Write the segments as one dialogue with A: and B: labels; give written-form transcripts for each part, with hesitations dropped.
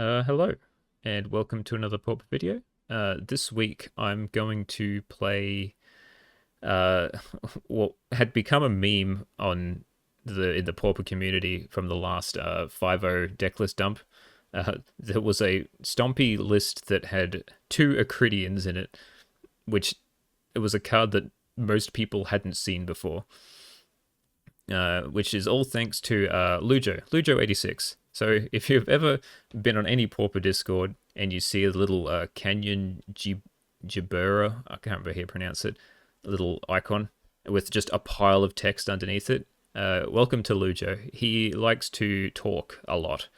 A: Hello, and welcome to another Pauper video. This week I'm going to play uh, what had become a meme on in the Pauper community from the last 5.0 deck list dump. There was a Stompy list that had two Acridians in it, which it was a card that most people hadn't seen before. Which is all thanks to Lujo86. So if you've ever been on any Pauper Discord and you see a little Canyon Gibera, I can't remember how you pronounce it, a little icon with just a pile of text underneath it, welcome to Lujo. He likes to talk a lot,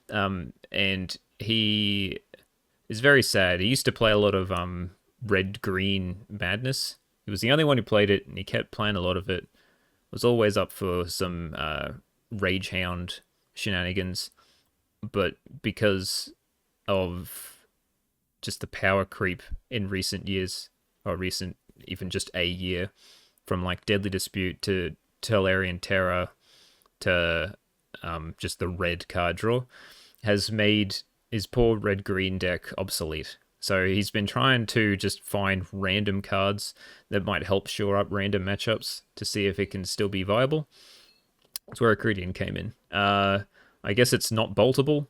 A: and he is very sad. He used to play a lot of red-green madness. He was the only one who played it, and he kept playing a lot of it. Was always up for some Rage Hound shenanigans, but because of just the power creep in recent years, or recent, even just a year, from like Deadly Dispute to Tellarian Terror to just the red card draw, has made his poor red-green deck obsolete. So he's been trying to just find random cards that might help shore up random matchups to see if it can still be viable. That's where Acridian came in. I guess it's not boltable,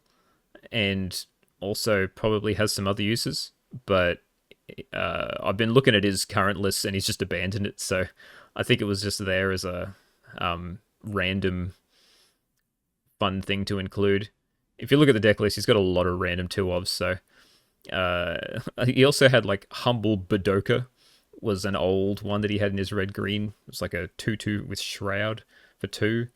A: and also probably has some other uses, but I've been looking at his current lists and he's just abandoned it, so I think it was just there as a random fun thing to include. If you look at the deck list, he's got a lot of random 2-ofs, so... he also had like Humble Badoka, was an old one that he had in his red-green. It was like a 2/2 with Shroud for 2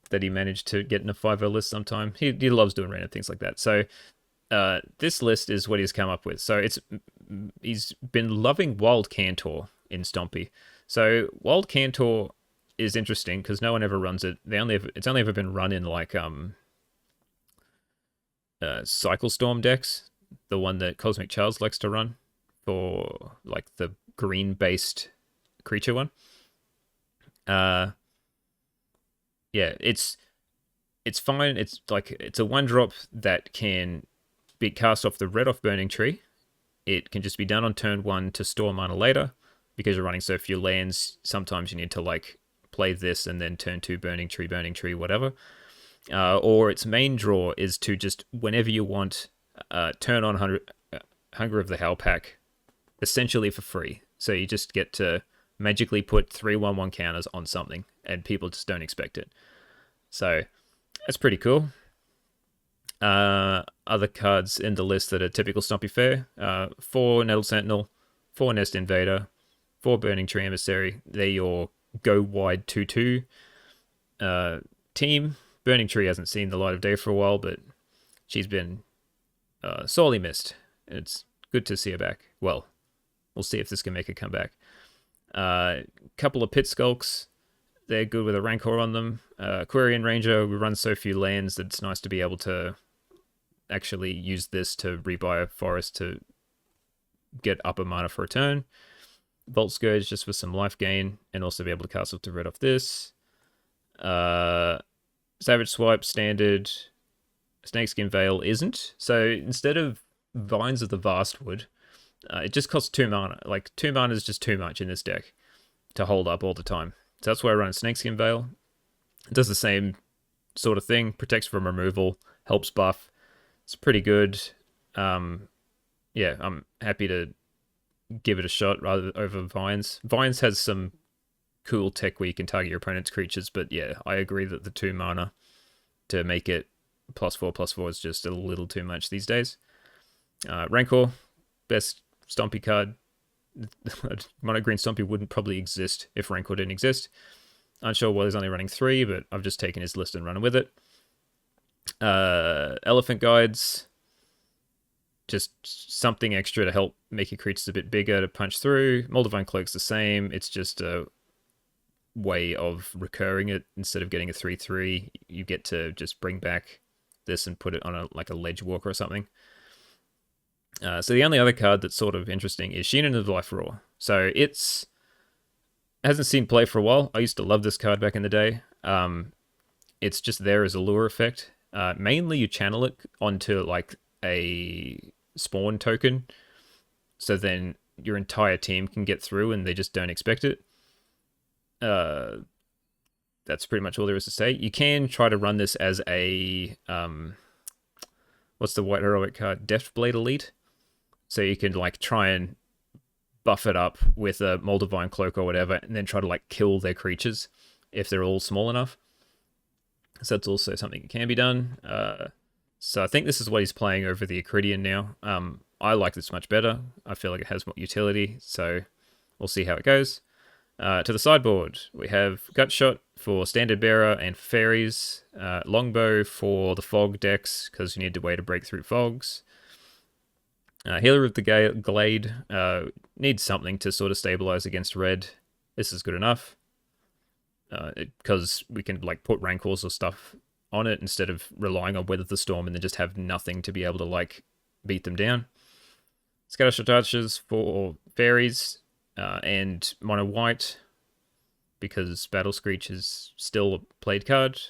A: that he managed to get in a 5.0 list sometime. He loves doing random things like that. So this list is what he's come up with. So he's been loving Wild Cantor in Stompy. So Wild Cantor is interesting because no one ever runs it. It's only ever been run in like Cycle Storm decks, the one that Cosmic Charles likes to run for like the green-based creature one. Yeah, it's fine. It's like it's a 1-drop that can be cast off the red off Burning Tree. It can just be done on turn 1 to store mana later, because you're running so few lands. Sometimes you need to like play this and then turn 2 Burning Tree, whatever. Or its main draw is to just whenever you want. Turn on Hunger of the Hellpack essentially for free. So you just get to magically put 3/1/1 counters on something, and people just don't expect it. So that's pretty cool. Other cards in the list that are typical Stompy fare: 4 Nettle Sentinel, 4 Nest Invader, 4 Burning Tree Emissary. They're your go wide 2/2 team. Burning Tree hasn't seen the light of day for a while, but she's been sorely missed. It's good to see her back. Well, we'll see if this can make a comeback. Couple of Pit Skulks. They're good with a Rancor on them. Quirion Ranger, we run so few lands that it's nice to be able to actually use this to rebuy a forest to get upper mana for a turn. Bolt Scourge just for some life gain, and also be able to cast off the red off this. Savage Swipe, standard. Snakeskin Veil isn't. So instead of Vines of the Vastwood, it just costs 2 mana. Like 2 mana is just too much in this deck to hold up all the time. So that's why I run Snakeskin Veil. It does the same sort of thing. Protects from removal, helps buff. It's pretty good. Yeah, I'm happy to give it a shot rather over Vines. Vines has some cool tech where you can target your opponent's creatures, but yeah, I agree that the 2 mana to make it +4/+4 is just a little too much these days. Rancor, best Stompy card. Mono Green Stompy wouldn't probably exist if Rancor didn't exist. Unsure why he's only running 3, but I've just taken his list and run with it. Elephant Guides, just something extra to help make your creatures a bit bigger to punch through. Moldavine Cloak's the same. It's just a way of recurring it. Instead of getting a 3/3, you get to just bring back this and put it on like a ledge walker or something. So the only other card that's sort of interesting is Shinen of Life Roar. So it hasn't seen play for a while. I used to love this card back in the day. It's just there as a lure effect. Mainly you channel it onto like a spawn token, so then your entire team can get through and they just don't expect it. That's pretty much all there is to say. You can try to run this as a what's the white heroic card? Deathblade Elite. So you can like try and buff it up with a Moldavine Cloak or whatever, and then try to like kill their creatures if they're all small enough. So that's also something that can be done. So I think this is what he's playing over the Acridian now. I like this much better. I feel like it has more utility, so we'll see how it goes. To the sideboard, we have Gutshot for Standard Bearer and for Fairies, Longbow for the Fog decks, because you need a way to break through fogs. Healer of the Glade needs something to sort of stabilize against red. This is good enough, because we can like put Rancors or stuff on it instead of relying on Weather the Storm and then just have nothing to be able to like beat them down. Scattershot Archers for Fairies, and mono white, because Battle Screech is still a played card,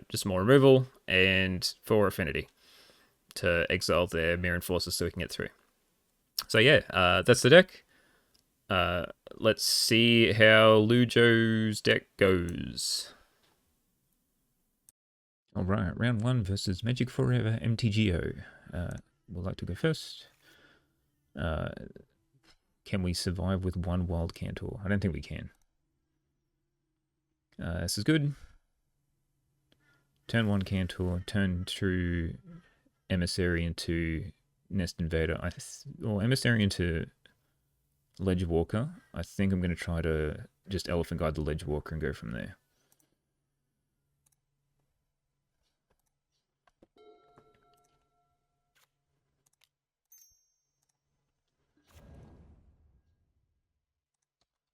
A: just more removal, and for Affinity to exile their Mirror Forces so we can get through. So yeah, that's the deck. Let's see how Lujo's deck goes. Alright, round 1 versus Magic Forever MTGO. Would like to go first. Can we survive with one wild Cantor? I don't think we can. This is good. Turn 1 Cantor, turn 2 Emissary into Nest Invader, or Emissary into Ledge Walker. I think I'm going to try to just Elephant Guide the Ledge Walker and go from there.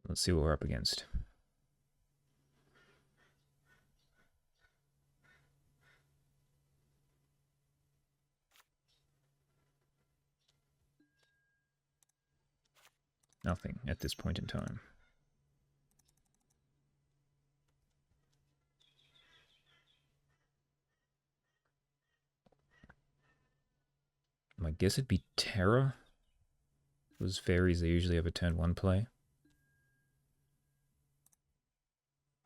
A: Let's see what we're up against. Nothing at this point in time. My guess it'd be Terra. Those fairies, they usually have a turn 1 play.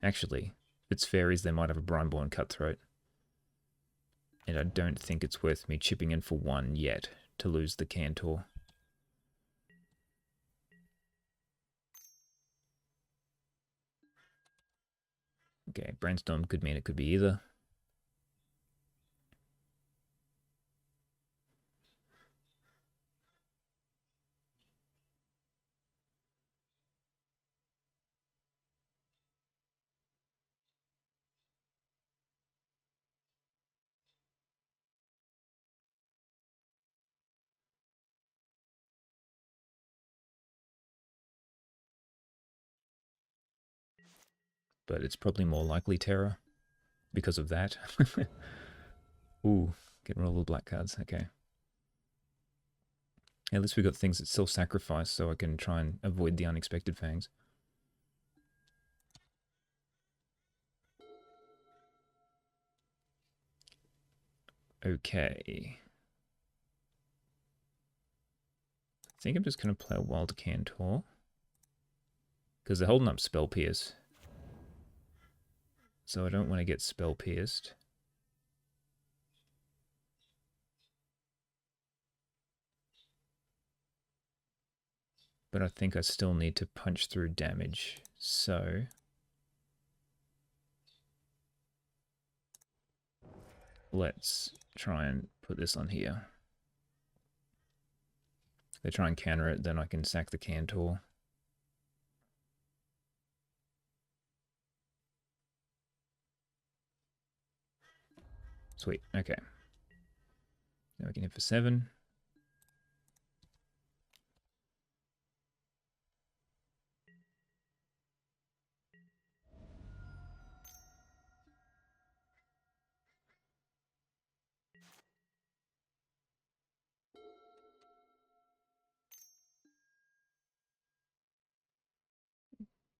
A: Actually, if it's fairies, they might have a Brineborn Cutthroat. And I don't think it's worth me chipping in for 1 yet to lose the Cantor. Okay, Brainstorm could mean it could be either. But it's probably more likely Terra because of that. Ooh, getting rid of all the black cards. Okay. At least we got things that self-sacrifice, so I can try and avoid the unexpected fangs. Okay. I think I'm just going to play a Wild Cantor, because they're holding up Spell Pierce. So I don't want to get Spell Pierced. But I think I still need to punch through damage. So let's try and put this on here. If they try and counter it, then I can sack the Cantor. Sweet, okay. Now we can hit for 7.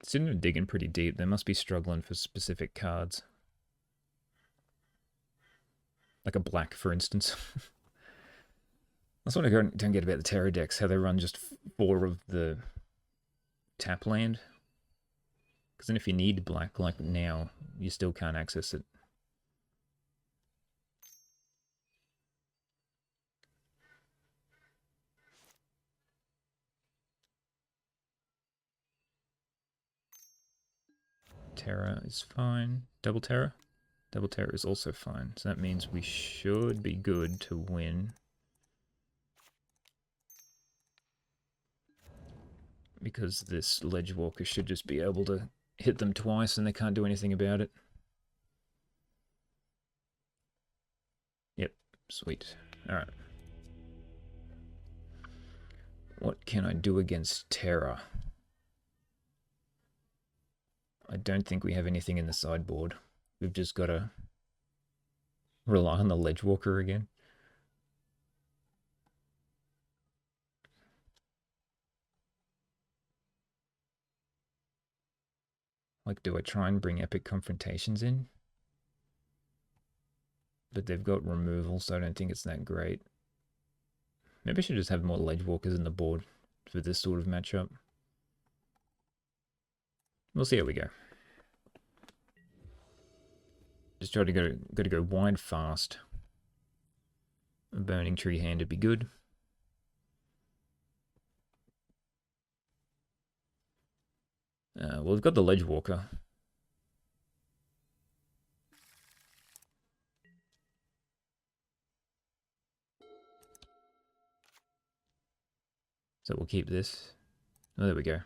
A: Sitting and digging pretty deep. They must be struggling for specific cards. Like a black, for instance. That's what I don't get about the Terra decks, how they run just 4 of the tap land. Because then if you need black, like now, you still can't access it. Terra is fine. Double Terra? Double Terra is also fine. So that means we should be good to win. Because this Ledge Walker should just be able to hit them twice and they can't do anything about it. Yep, sweet. Alright. What can I do against Terra? I don't think we have anything in the sideboard. We've just got to rely on the Ledge Walker again. Like, do I try and bring Epic Confrontations in? But they've got removal, so I don't think it's that great. Maybe I should just have more Ledge Walkers in the board for this sort of matchup. We'll see how we go. Just try to go wide fast. A Burning Tree hand would be good. Well, we've got the Ledge Walker. So we'll keep this. Oh, there we go.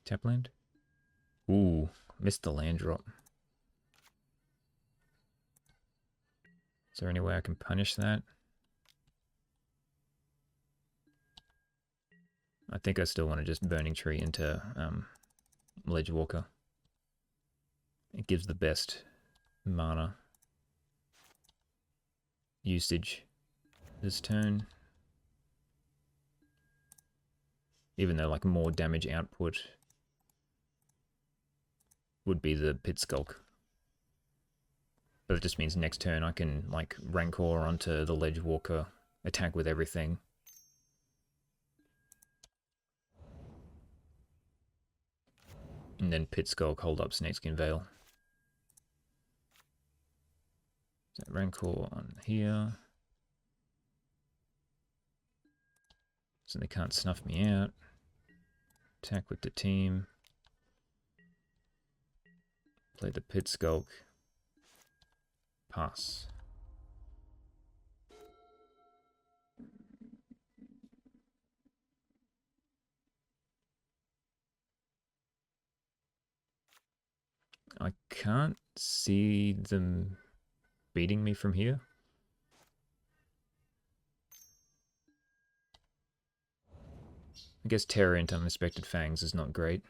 A: Tap land? Ooh, missed the land drop. Is there any way I can punish that? I think I still want to just Burning Tree into Ledge Walker. It gives the best mana usage this turn. Even though like more damage output would be the Pit Skulk. But it just means next turn I can like Rancor onto the Ledge Walker, attack with everything. And then Pit Skulk, hold up Snakeskin Veil. So Rancor on here. So they can't snuff me out. Attack with the team. Play the Pit Skulk. Pass. I can't see them beating me from here. I guess Terror into Uninspected Fangs is not great.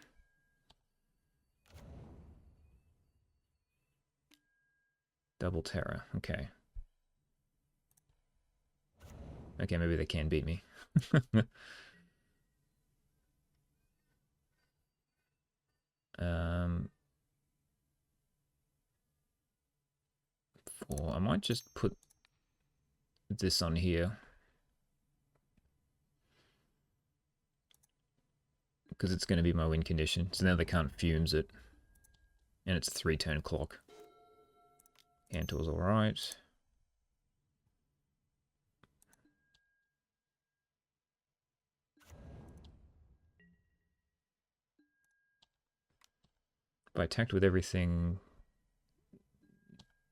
A: Double Terror, okay. Okay, maybe they can beat me. I might just put this on here. Because it's going to be my win condition. So now they can't fumes it. And it's 3-turn clock. Cantor's alright. If I attacked with everything,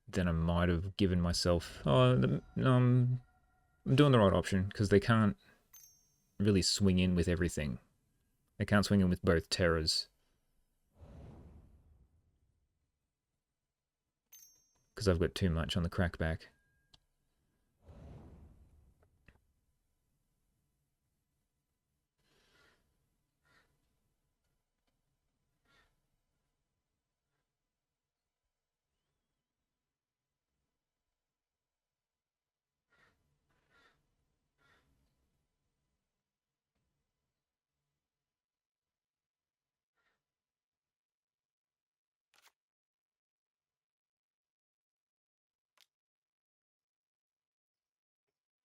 A: then I might have given myself... I'm doing the right option, because they can't really swing in with everything. They can't swing in with both terrors. Because I've got too much on the crackback.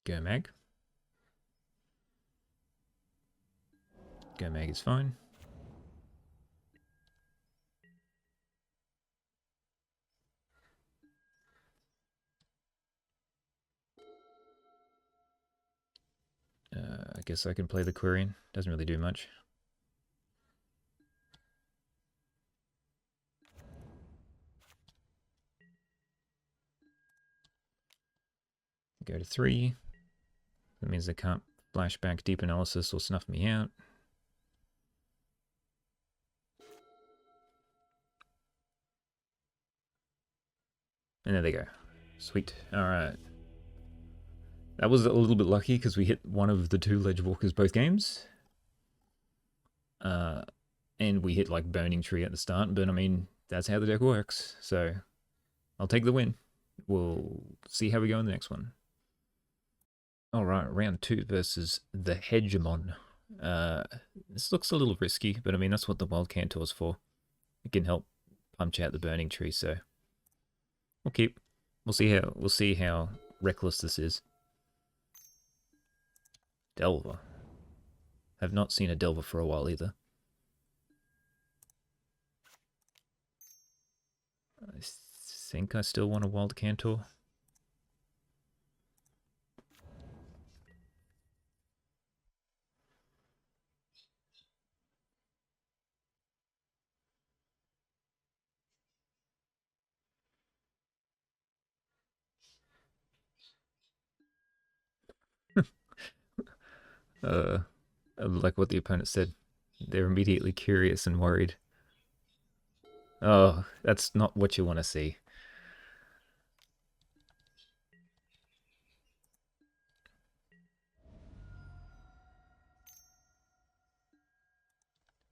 A: Go mag. Go mag is fine. I guess I can play the Quirion. Doesn't really do much. Go to 3. That means they can't flashback deep analysis or snuff me out. And there they go. Sweet. Alright. That was a little bit lucky because we hit one of the 2 ledge walkers both games. And we hit like Burning Tree at the start, but I mean, that's how the deck works. So I'll take the win. We'll see how we go in the next one. Alright, round 2 versus the Hegemon. This looks a little risky, but I mean, that's what the Wild Cantor's for. It can help punch out the Burning Tree, so we'll keep. We'll see how reckless this is. Delver. Have not seen a Delver for a while either. I think I still want a Wild Cantor. Like what the opponent said, they're immediately curious and worried. Oh, that's not what you want to see.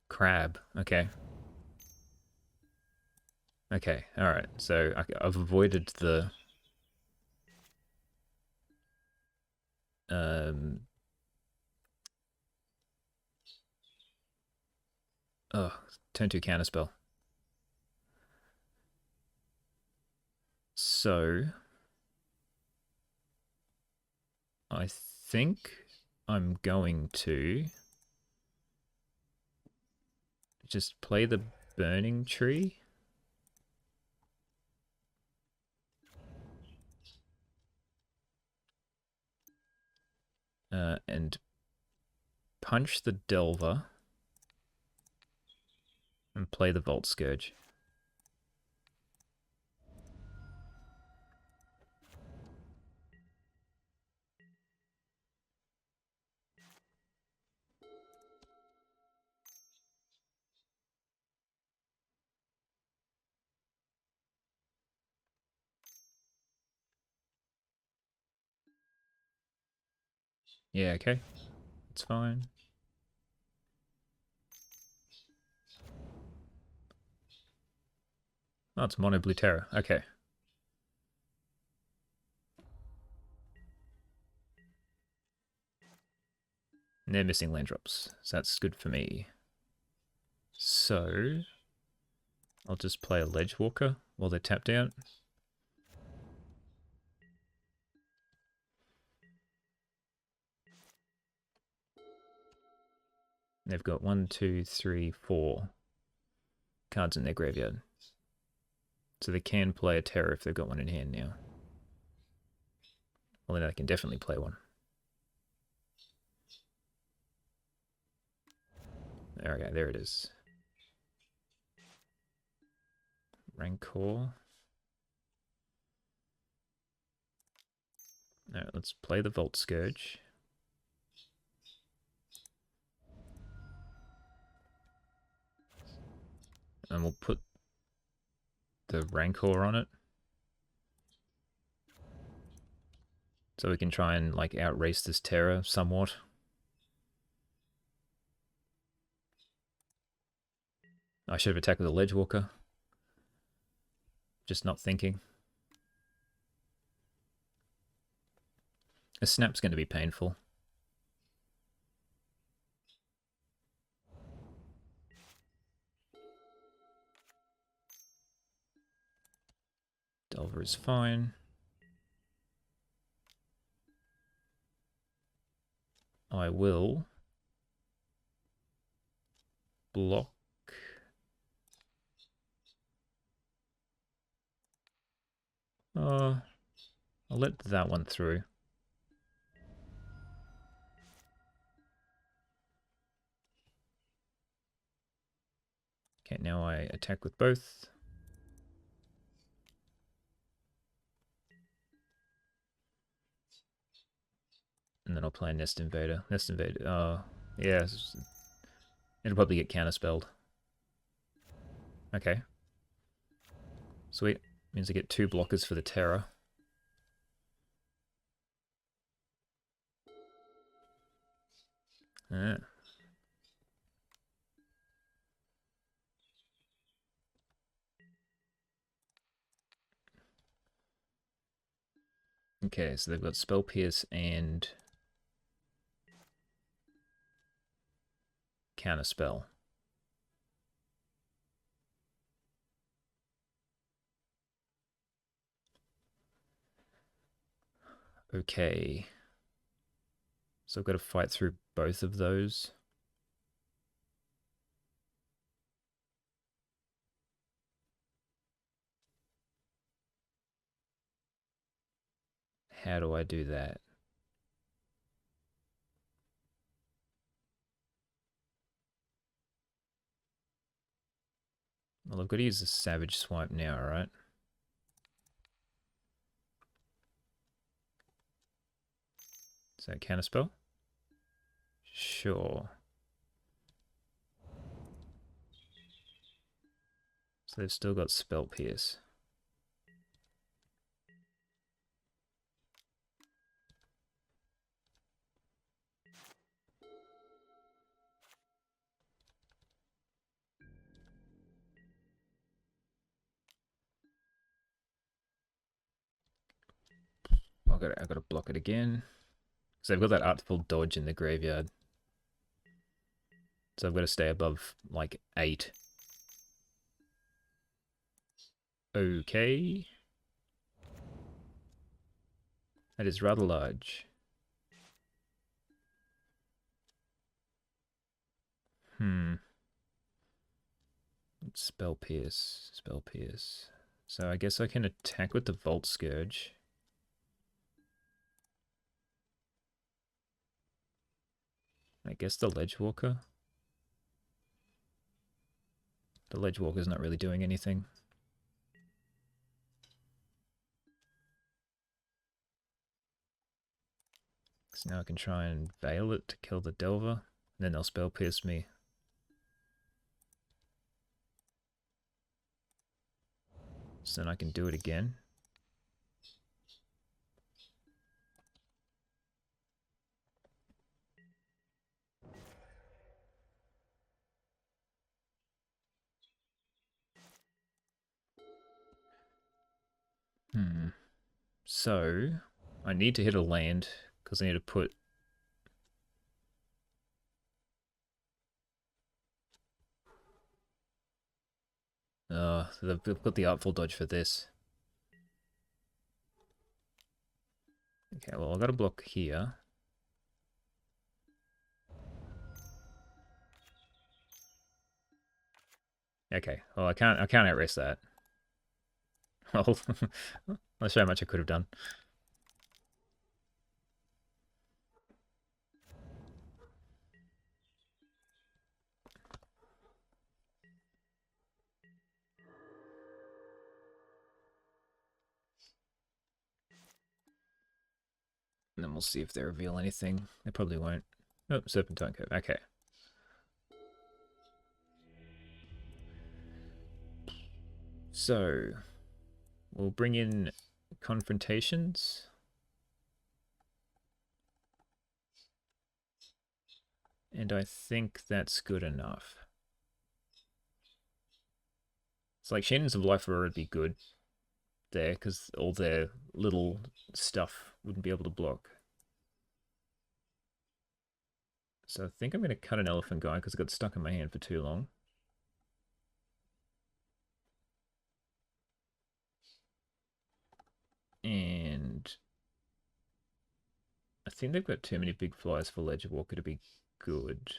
A: Crab. Okay. Okay. All right. So I've avoided the oh, turn 2 counterspell. So I think I'm going to just play the Burning Tree. And punch the Delver and play the Volt Scourge. Yeah, okay. It's fine. Oh, it's Mono Blue Terror. Okay. And they're missing land drops, so that's good for me. So I'll just play a Ledge Walker while they're tapped out. They've got 1, 2, 3, 4 cards in their graveyard. So they can play a Terror if they've got one in hand now. Well, then they can definitely play one. There we go, there it is. Rancor. Alright, let's play the Volt Scourge. And we'll put the Rancor on it. So we can try and like outrace this Terror somewhat. I should have attacked with a Ledge Walker. Just not thinking. A snap's going to be painful. Delver is fine. I will block. I'll let that one through. Okay, now I attack with both. And then I'll play Nest Invader. Nest Invader, yeah, it'll probably get counterspelled. Okay. Sweet. Means I get 2 blockers for the Terror. Ah. Okay, so they've got Spell Pierce and Counterspell. Okay. So I've got to fight through both of those. How do I do that? Well, I've got to use the Savage Swipe now, right? Is that Counterspell? Sure. So they've still got Spell Pierce. I've got to block it again. So they've got that Artful Dodge in the graveyard. So I've got to stay above like 8. Okay. That is rather large. Spell Pierce. Spell Pierce. So I guess I can attack with the Volt Scourge. I guess the Ledgewalker. The Ledgewalker's not really doing anything. So now I can try and Veil it to kill the Delver. And then they'll Spell Pierce me. So then I can do it again. So I need to hit a land because I need to put they've got the Artful Dodge for this. Okay, well I've got a block here. Okay, well I can't outrest that. Well, let's show how much I could have done. And then we'll see if they reveal anything. They probably won't. Oh, Serpentine Cove. Okay. So, we'll bring in Confrontations. And I think that's good enough. It's like Shinens of Life would be good there, because all their little stuff wouldn't be able to block. So I think I'm going to cut an Elephant Guy because it got stuck in my hand for too long. And I think they've got too many big flyers for Ledger Walker to be good.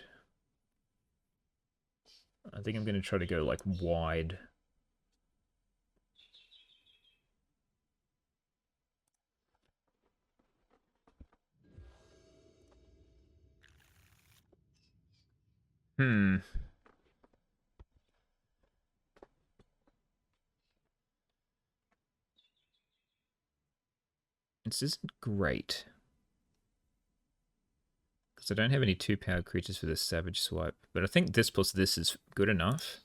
A: I think I'm going to try to go like wide. This isn't great. Because I don't have any 2-powered creatures for this Savage Swipe. But I think this plus this is good enough.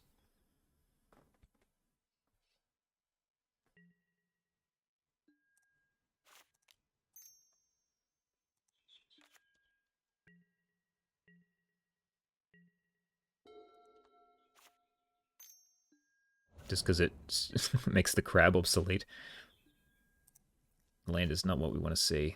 A: Just because it makes the crab obsolete. Land is not what we want to see.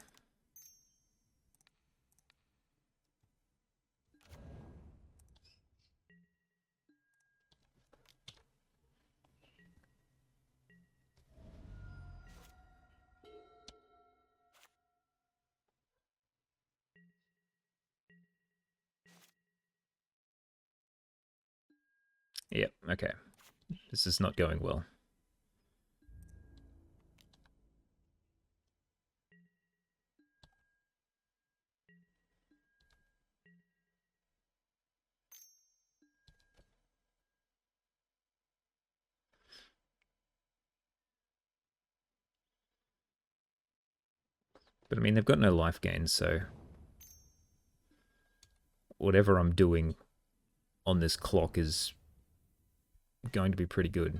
A: Yep, okay. This is not going well. But I mean, they've got no life gain, so whatever I'm doing on this clock is going to be pretty good.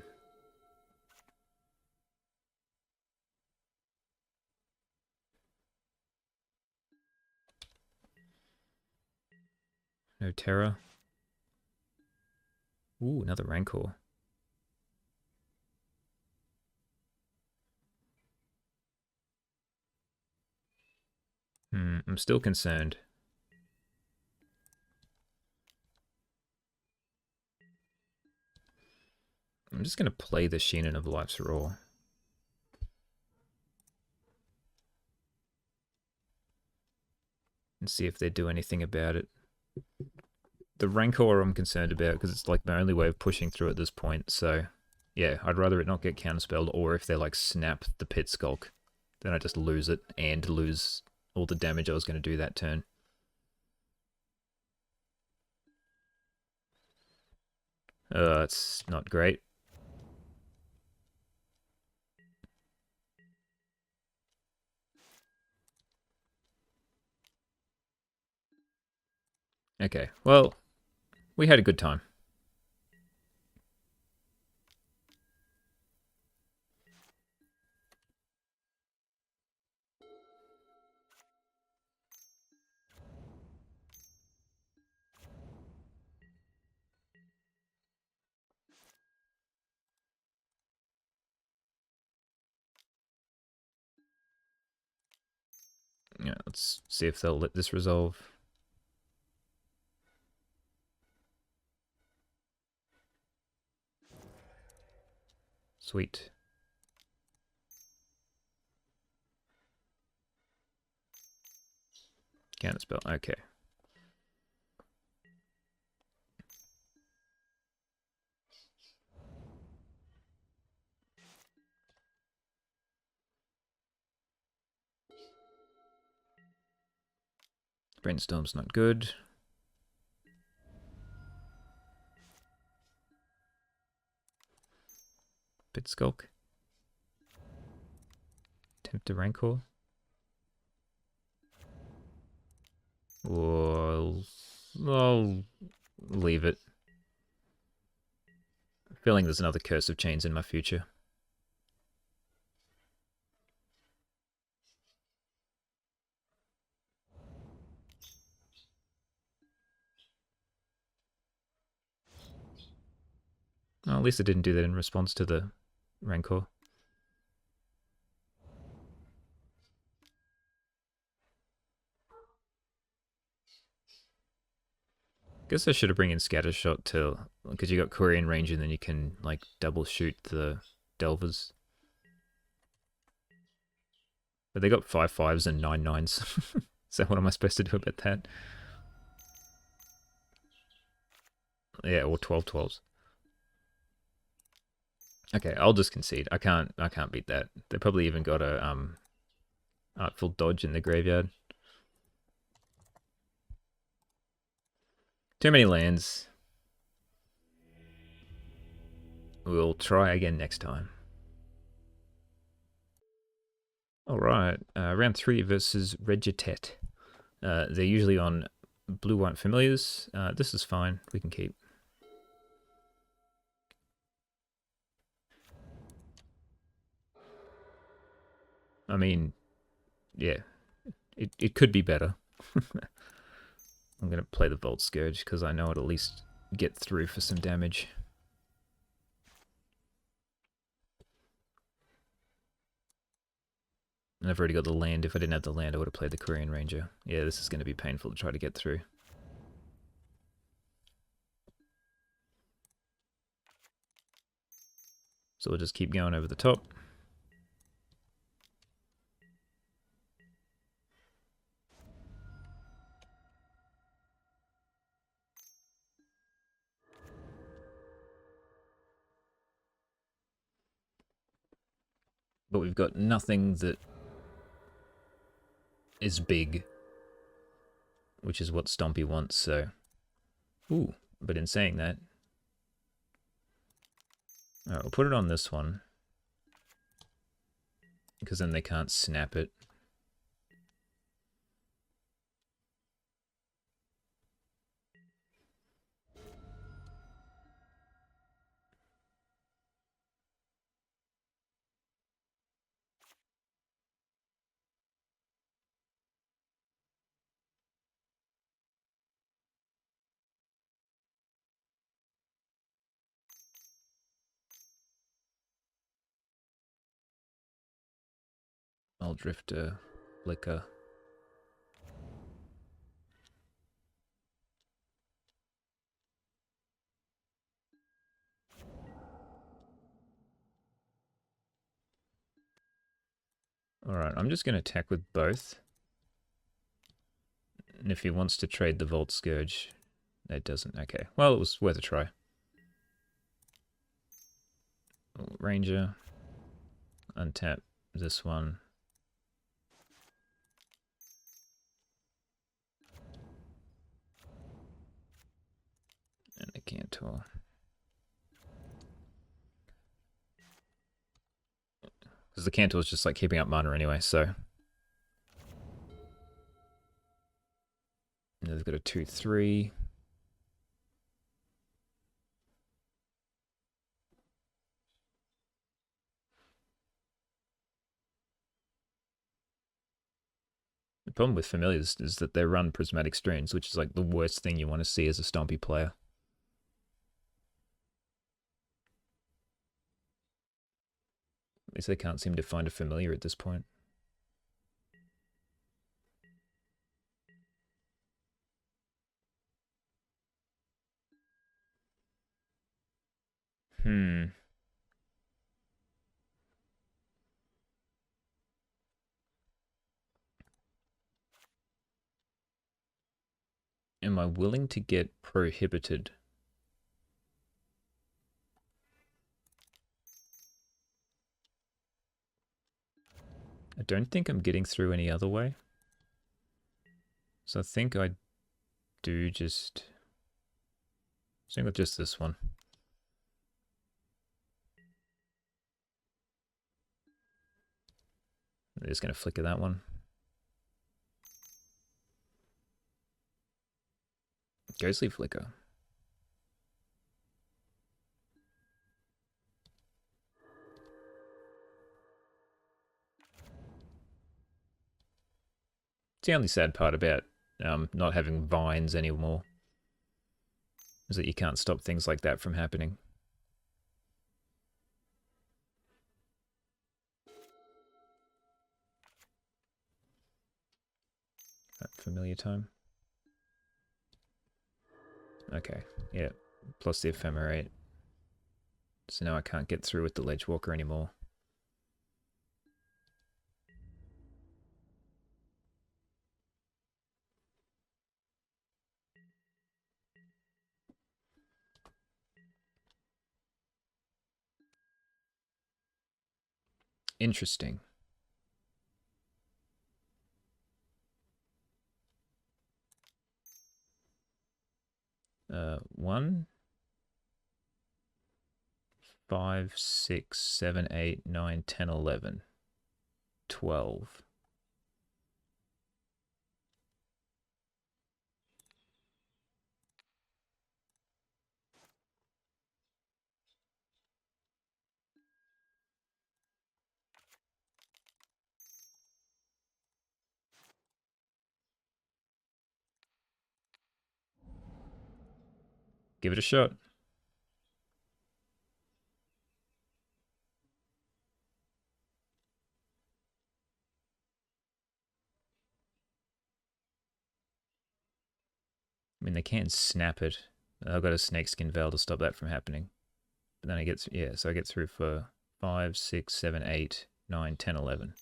A: No terror. Ooh, another Rancor. I'm still concerned. I'm just going to play the Shinen of Life's Roar. And see if they do anything about it. The Rancor I'm concerned about because it's like my only way of pushing through at this point. So, yeah, I'd rather it not get counterspelled, or if they like snap the Pit Skulk, then I just lose it and lose all the damage I was going to do that turn. It's not great. Okay, well, we had a good time. Yeah, let's see if they'll let this resolve. Sweet. Counterspell, okay. Brainstorm's not good. Pit Skulk. Attempt to Rancor. Or I'll leave it. I'm feeling there's another Curse of Chains in my future. Well, at least I didn't do that in response to the Rancor. Guess I should have bring in Scattershot to, because you got Korean range and then you can like double shoot the Delvers. But they got 5/5s and 9/9s. So what am I supposed to do about that? Yeah, or 12/12s. Okay, I'll just concede. I can't beat that. They probably even got a artful dodge in the graveyard. Too many lands. We'll try again next time. Alright, round 3 versus Regitet. They're usually on blue-white familiars. This is fine. We can keep. I mean, yeah, it could be better. I'm going to play the Volt Scourge because I know it'll at least get through for some damage. And I've already got the land. If I didn't have the land, I would have played the Korean Ranger. Yeah, this is going to be painful to try to get through. So we'll just keep going over the top. But we've got nothing that is big, which is what Stompy wants, so... Ooh, but in saying that... Alright, we'll put it on this one. Because then they can't snap it. I'll drift a flicker. Alright, I'm just going to attack with both. And if he wants to trade the Volt Scourge, it doesn't. Okay, well, it was worth a try. Ranger. Untap this one. And the Cantor. Because the Cantor is just like keeping up mana anyway, so... And they've got a 2/3. The problem with familiars is that they run prismatic streams, which is like the worst thing you want to see as a Stompy player. At least they can't seem to find a familiar at this point. Am I willing to get prohibited? I don't think I'm getting through any other way. So I think I do just... Same with just this one. I'm just going to flicker that one. Ghostly Flicker. It's the only sad part about not having vines anymore, is that you can't stop things like that from happening. Familiar time. Okay, yeah, plus the Ephemerate. So now I can't get through with the Ledgewalker anymore. Interesting. One, 5, 6, 7, 8, 9, 10, 11, 12. Give it a shot. I mean, they can snap it. I've got a snakeskin veil to stop that from happening. But then I get, yeah, so I get through for 5, 6, 7, 8, 9, 10, 11.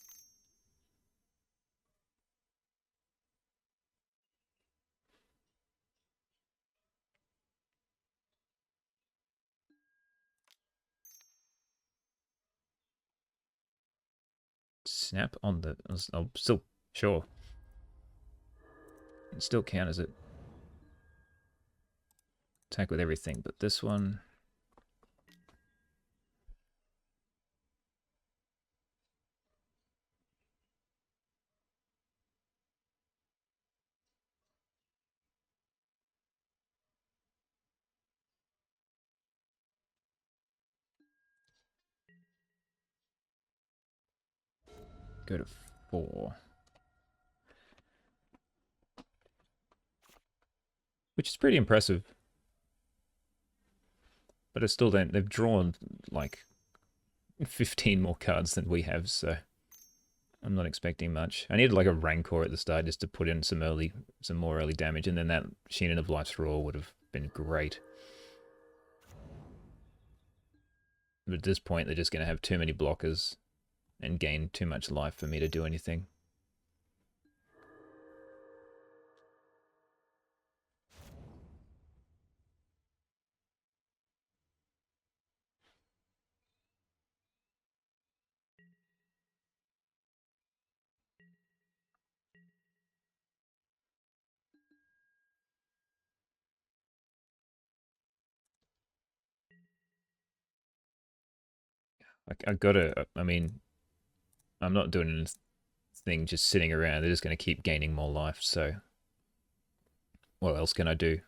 A: Snap on the, I'll still, sure. It still counters it. Attack with everything, but this one. Go to 4. Which is pretty impressive. But it's still then, they've drawn like 15 more cards than we have, so I'm not expecting much. I needed like a Rancor at the start just to put in some more early damage, and then that Shinen of Life's Roar would have been great. But at this point, they're just going to have too many blockers and gain too much life for me to do anything. I gotta, I mean, I'm not doing anything just sitting around. They're just going to keep gaining more life, so what else can I do?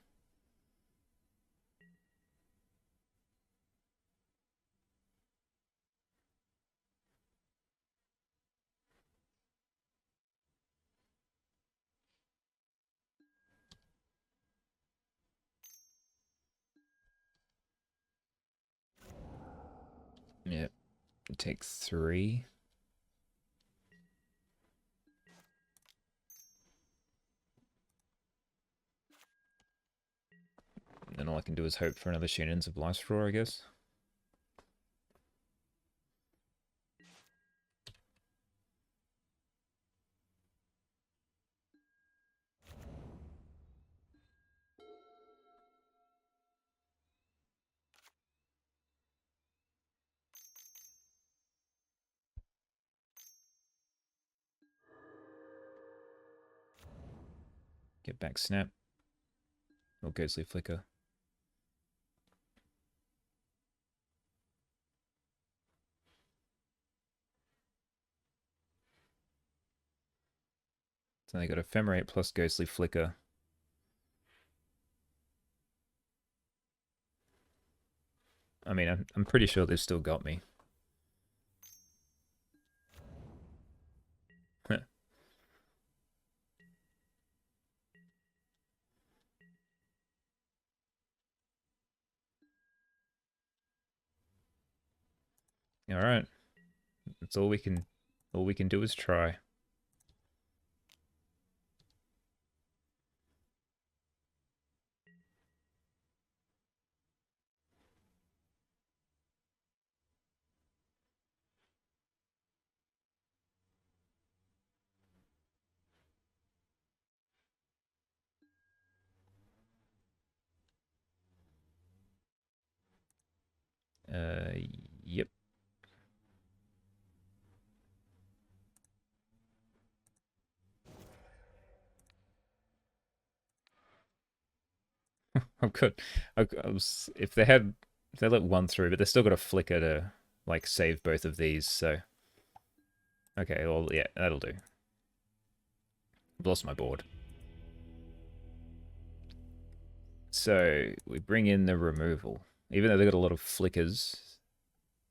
A: Yeah, take 3. Then all I can do is hope for another Shinens of Life's Roar, I guess. Get back Snap. Or Ghostly Flicker. So they got Ephemerate plus Ghostly Flicker. I mean, I'm pretty sure they've still got me. All right, that's all we can. All we can do is try. Uh, yep. I'm good. If they had, if they let one through, but they still got a flicker to like save both of these. So okay, well yeah, that'll do. I've lost my board. So we bring in the removal. Even though they've got a lot of flickers,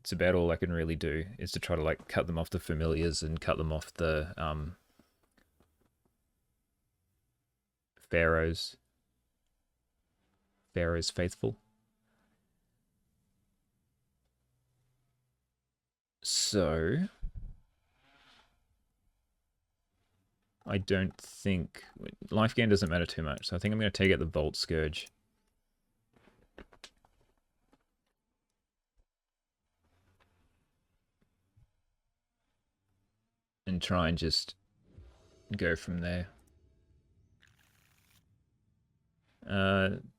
A: it's about all I can really do is to try to like cut them off the familiars and cut them off the pharaohs. Pharaoh's faithful. So I don't think life gain doesn't matter too much. So I think I'm going to take out the Volt Scourge. And try and just go from there.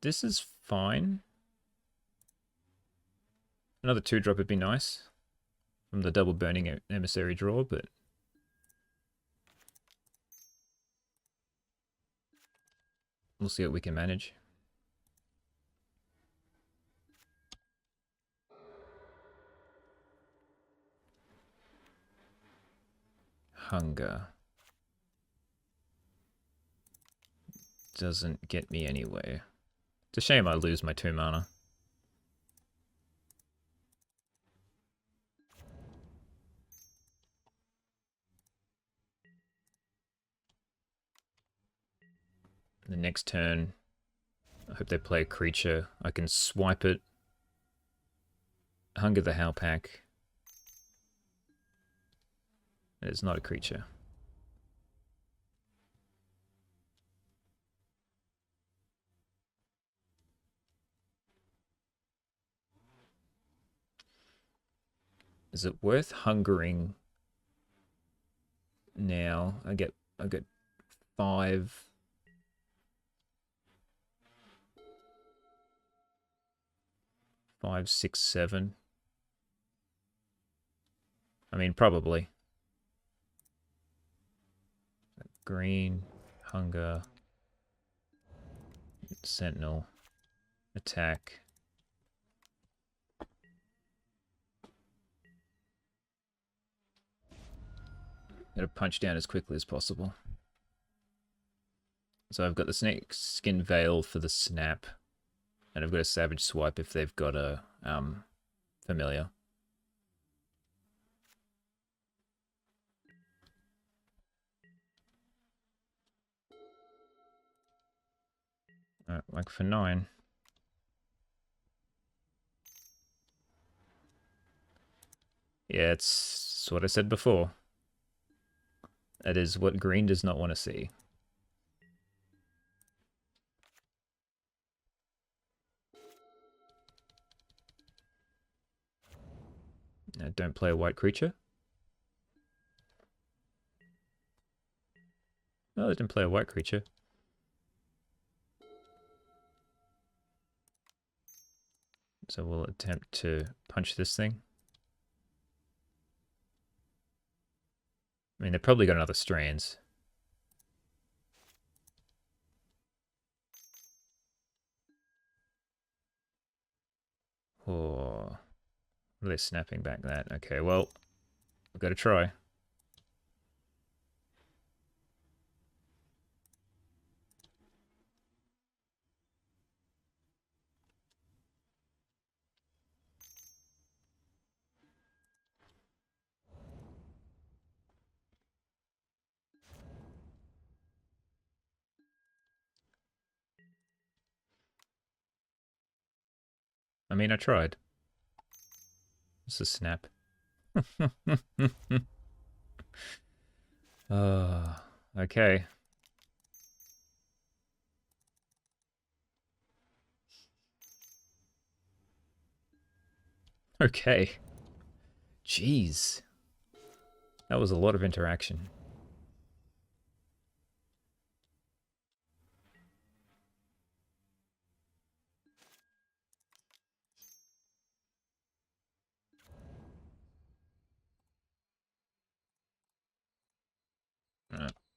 A: This is fine. Another 2-drop would be nice from the double burning emissary draw, but we'll see what we can manage. Hunger doesn't get me anywhere. It's a shame I lose my 2 mana. The next turn, I hope they play a creature. I can swipe it. Hunger the Howpack. It's not a creature. Is it worth hungering now? I get 5. Five, 6, 7. I mean, probably. Green, hunger, sentinel, attack. Gotta punch down as quickly as possible. So I've got the snake skin veil for the snap, and I've got a savage swipe if they've got a familiar. Like for 9. Yeah, it's what I said before. That is what green does not want to see. Now, don't play a white creature. No, they didn't play a white creature. So we'll attempt to punch this thing. I mean, they've probably got another strands. Oh, are they snapping back that? Okay, well, we've got to try. I mean, I tried. It's a snap. Okay. Okay. Jeez. That was a lot of interaction.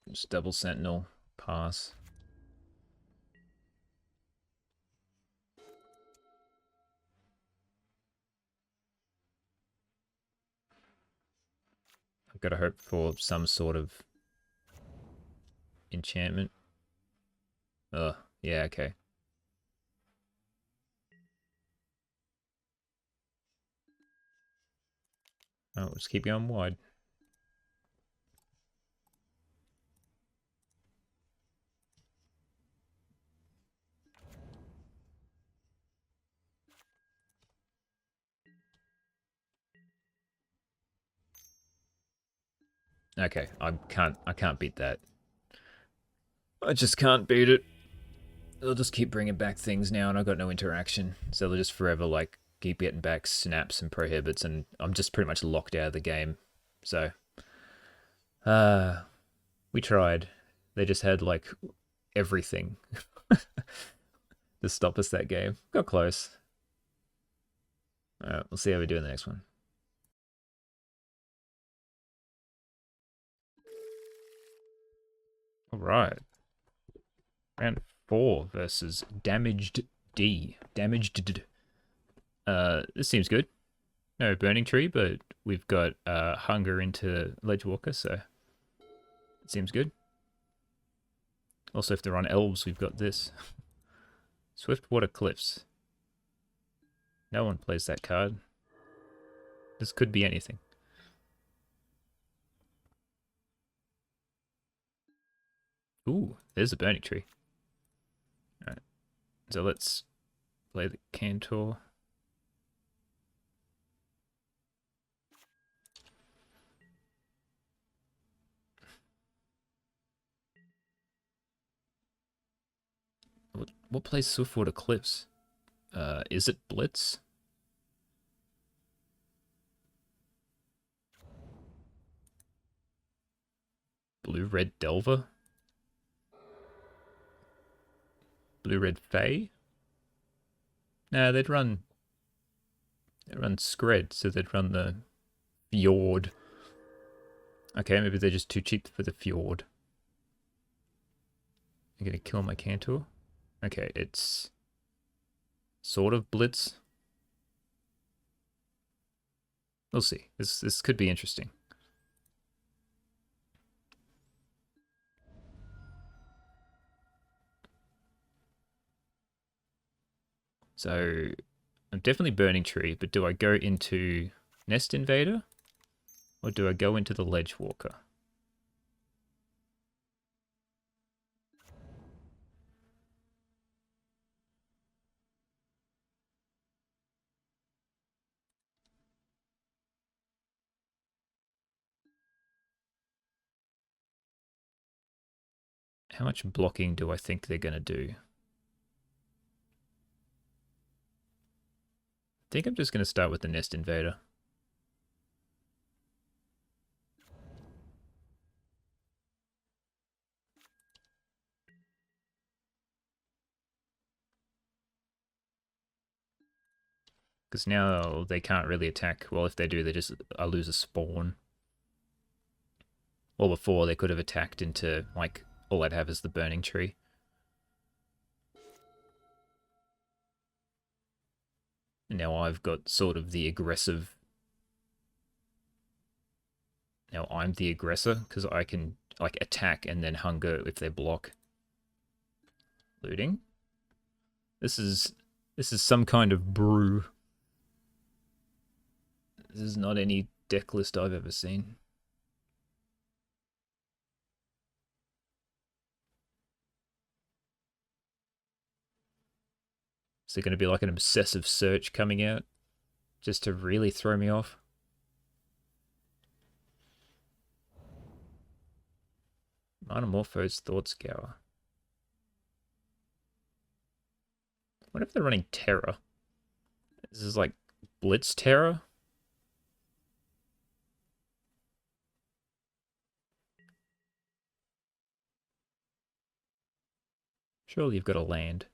A: Just double sentinel. Pass. I've got to hope for some sort of enchantment. Oh, yeah, okay. Oh, let's keep going wide. Okay, I can't beat that. I just can't beat it. They'll just keep bringing back things now, and I've got no interaction. So they'll just forever, like, keep getting back snaps and prohibits, and I'm just pretty much locked out of the game. So, we tried. They just had, like, everything to stop us that game. Got close. Alright, we'll see how we do in the next one. Alright. Round 4 versus Damaged D. Damaged. This seems good. No burning tree, but we've got hunger into Ledgewalker, so it seems good. Also, if they're on elves, we've got this. Swiftwater Cliffs. No one plays that card. This could be anything. Ooh, there's a burning tree. Alright, so let's play the Cantor. What plays Swiftwater Cliffs? Is it Blitz? Blue-Red Delver? Blue-Red Fae? Nah, they'd run Scred, so they'd run the Fjord. Okay, maybe they're just too cheap for the Fjord. I'm gonna kill my Cantor. Okay, it's sort of Blitz. We'll see. This could be interesting. So I'm definitely burning tree, but do I go into Nest Invader or do I go into the Ledge Walker? How much blocking do I think they're gonna do? I think I'm just gonna start with the Nest Invader. Because now they can't really attack. Well, if they do, I lose a spawn. Well, before they could have attacked into, like, all I'd have is the burning tree. And now I've got sort of the aggressive. Now I'm the aggressor because I can, like, attack and then hunger if they block. Looting. This is some kind of brew. This is not any deck list I've ever seen. Is there going to be like an obsessive search coming out just to really throw me off? Monomorpho's Thought Scour. What if they're running Terror? This is like Blitz Terror? Surely you've got a land.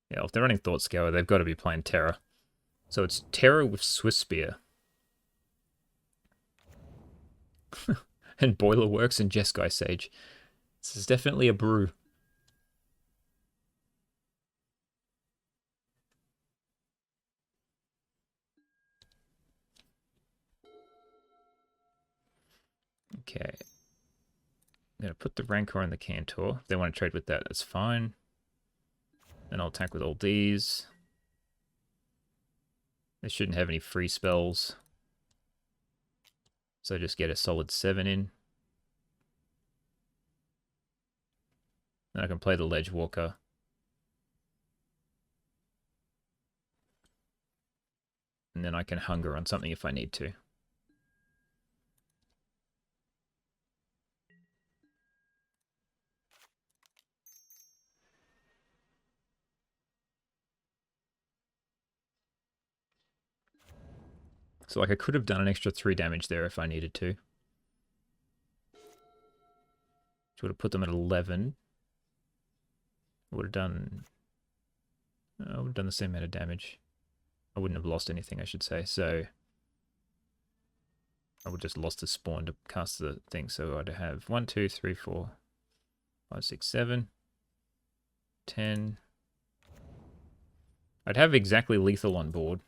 A: Yeah, if they're running Thought Scour, they've got to be playing Terror. So it's Terror with Swiss Spear. And Boilerworks and Jeskai Sage. This is definitely a brew. Okay. I'm going to put the Rancor in the Cantor. If they want to trade with that, that's fine. Then I'll attack with all these. They shouldn't have any free spells. So just get a solid 7 in. Then I can play the Ledge Walker. And then I can hunger on something if I need to. So like I could have done an extra 3 damage there if I needed to. Which would have put them at 11. Would have done... I would have done the same amount of damage. I wouldn't have lost anything, I should say. So I would just lost the spawn to cast the thing. So I'd have 1, 2, 3, 4, 5, 6, 7, 10. I'd have exactly lethal on board.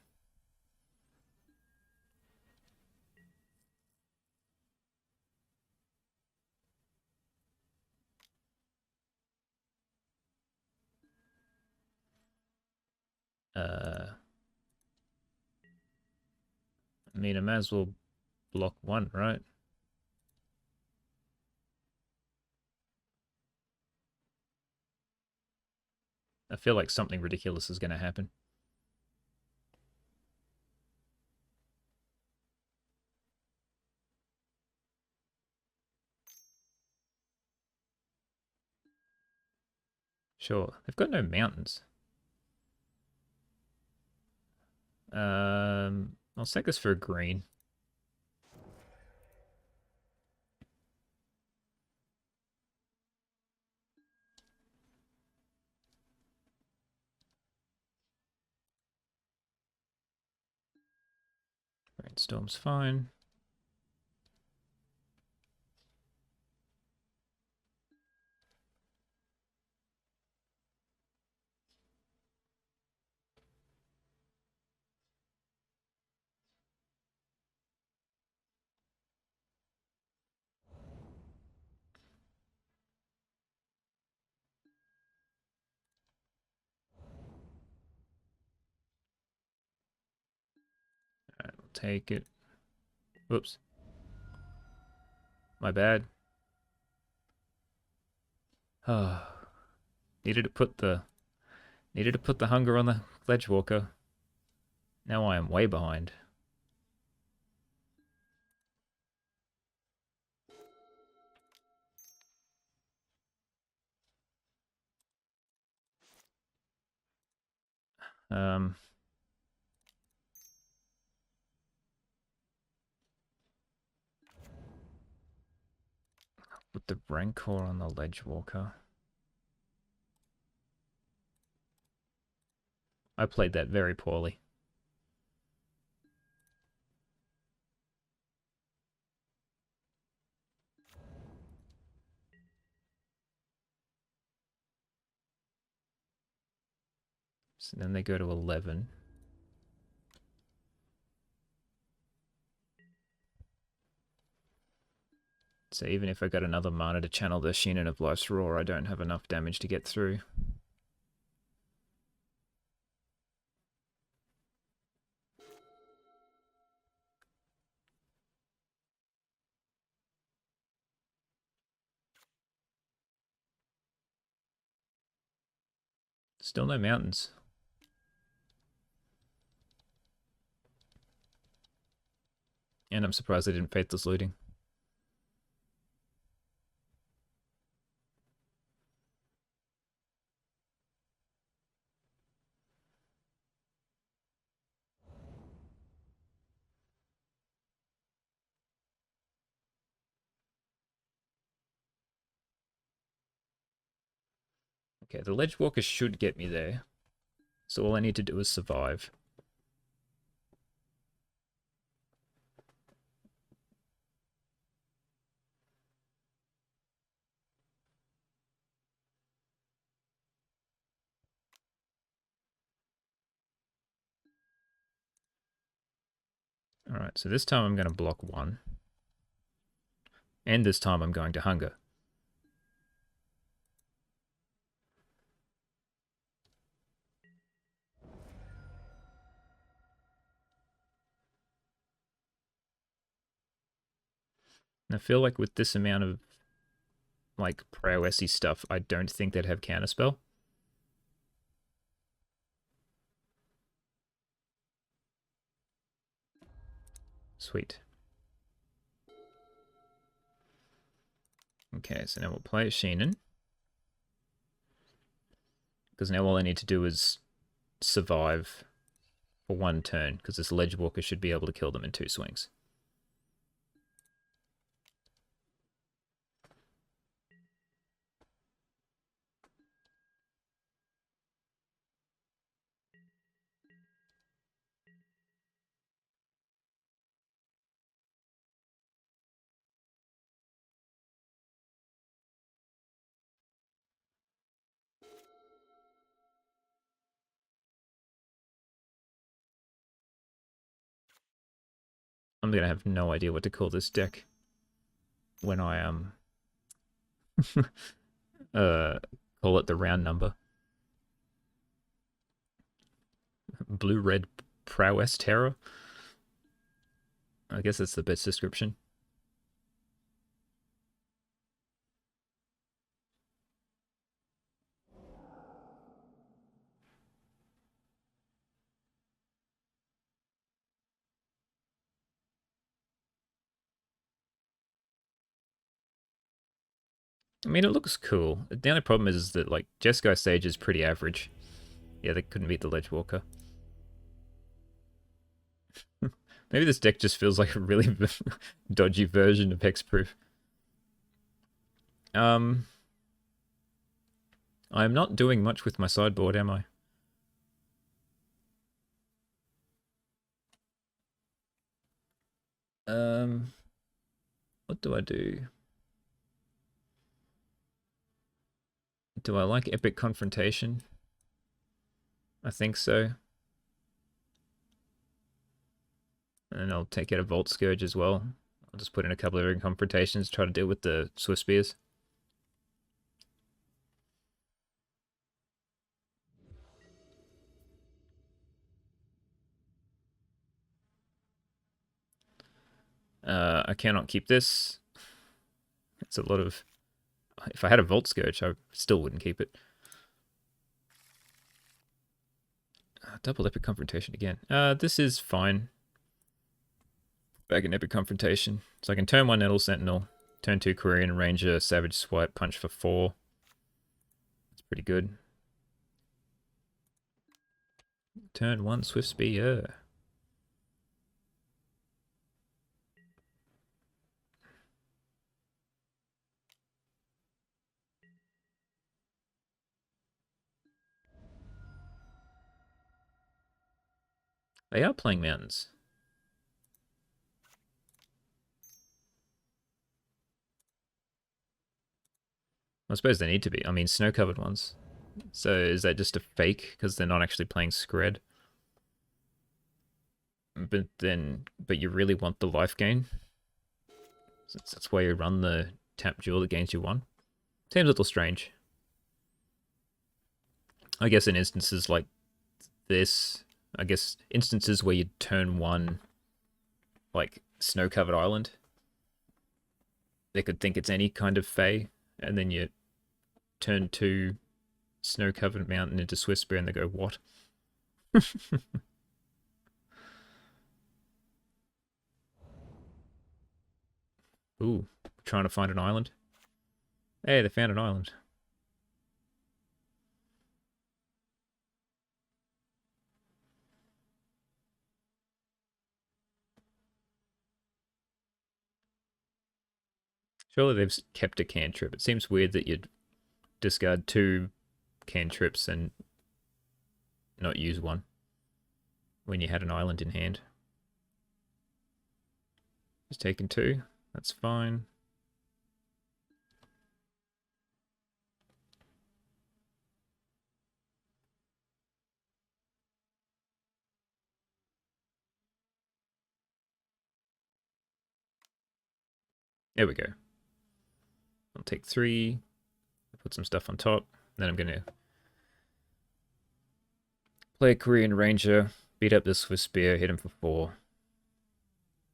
A: I mean, I might as well block 1, right? I feel like something ridiculous is going to happen. Sure, they've got no mountains. I'll take this for a green. Brainstorm's fine. Alright, we'll take it. Whoops. My bad. Oh. Needed to put the hunger on the Ledge Walker. Now I am way behind. Put the Rancor on the Ledge Walker. I played that very poorly. So then they go to 11. So even if I got another mana to channel the Shinen of Life's Roar, I don't have enough damage to get through. Still no mountains. And I'm surprised they didn't Faithless Looting. Okay, the Ledge Walker should get me there. So all I need to do is survive. Alright, so this time I'm going to block 1. And this time I'm going to hunger. And I feel like with this amount of like prowessy stuff, I don't think they'd have counterspell. Sweet. Okay, so now we'll play Shinen. Because now all I need to do is survive for one turn, because this Ledgewalker should be able to kill them in 2 swings. I'm going to have no idea what to call this deck when I call it the round number. Blue-red prowess terror. I guess that's the best description. I mean, it looks cool. The only problem is that like Jeskai Sage is pretty average. Yeah, they couldn't beat the Ledgewalker. Maybe this deck just feels like a really dodgy version of Hexproof. I'm not doing much with my sideboard, am I? What do I do? Do I like Epic Confrontation? I think so. And I'll take out a Volt Scourge as well. I'll just put in a couple of confrontations, try to deal with the Swift Spears. I cannot keep this. It's a lot of... If I had a Volt Scourge, I still wouldn't keep it. Double Epic Confrontation again. This is fine. Back in Epic Confrontation. So I can turn 1 Nettle Sentinel, turn 2 Quirion Ranger, Savage Swipe, punch for 4. It's pretty good. Turn 1 Swift Spear. They are playing mountains. I suppose they need to be. I mean, snow-covered ones. So is that just a fake because they're not actually playing Scred? But you really want the life gain? Since that's why you run the tap jewel that gains you 1. Seems a little strange. I guess in instances like this, I guess instances where you turn 1 like snow-covered island, they could think it's any kind of Fae, and then you turn 2 snow-covered mountain into Swift Spear and they go, what? Ooh, trying to find an island. Hey, they found an island. Surely they've kept a cantrip. It seems weird that you'd discard 2 cantrips and not use 1 when you had an island in hand. Just taking 2. That's fine. There we go. I'll take 3, put some stuff on top. Then I'm going to play a Korean Ranger, beat up this with Spear, hit him for 4.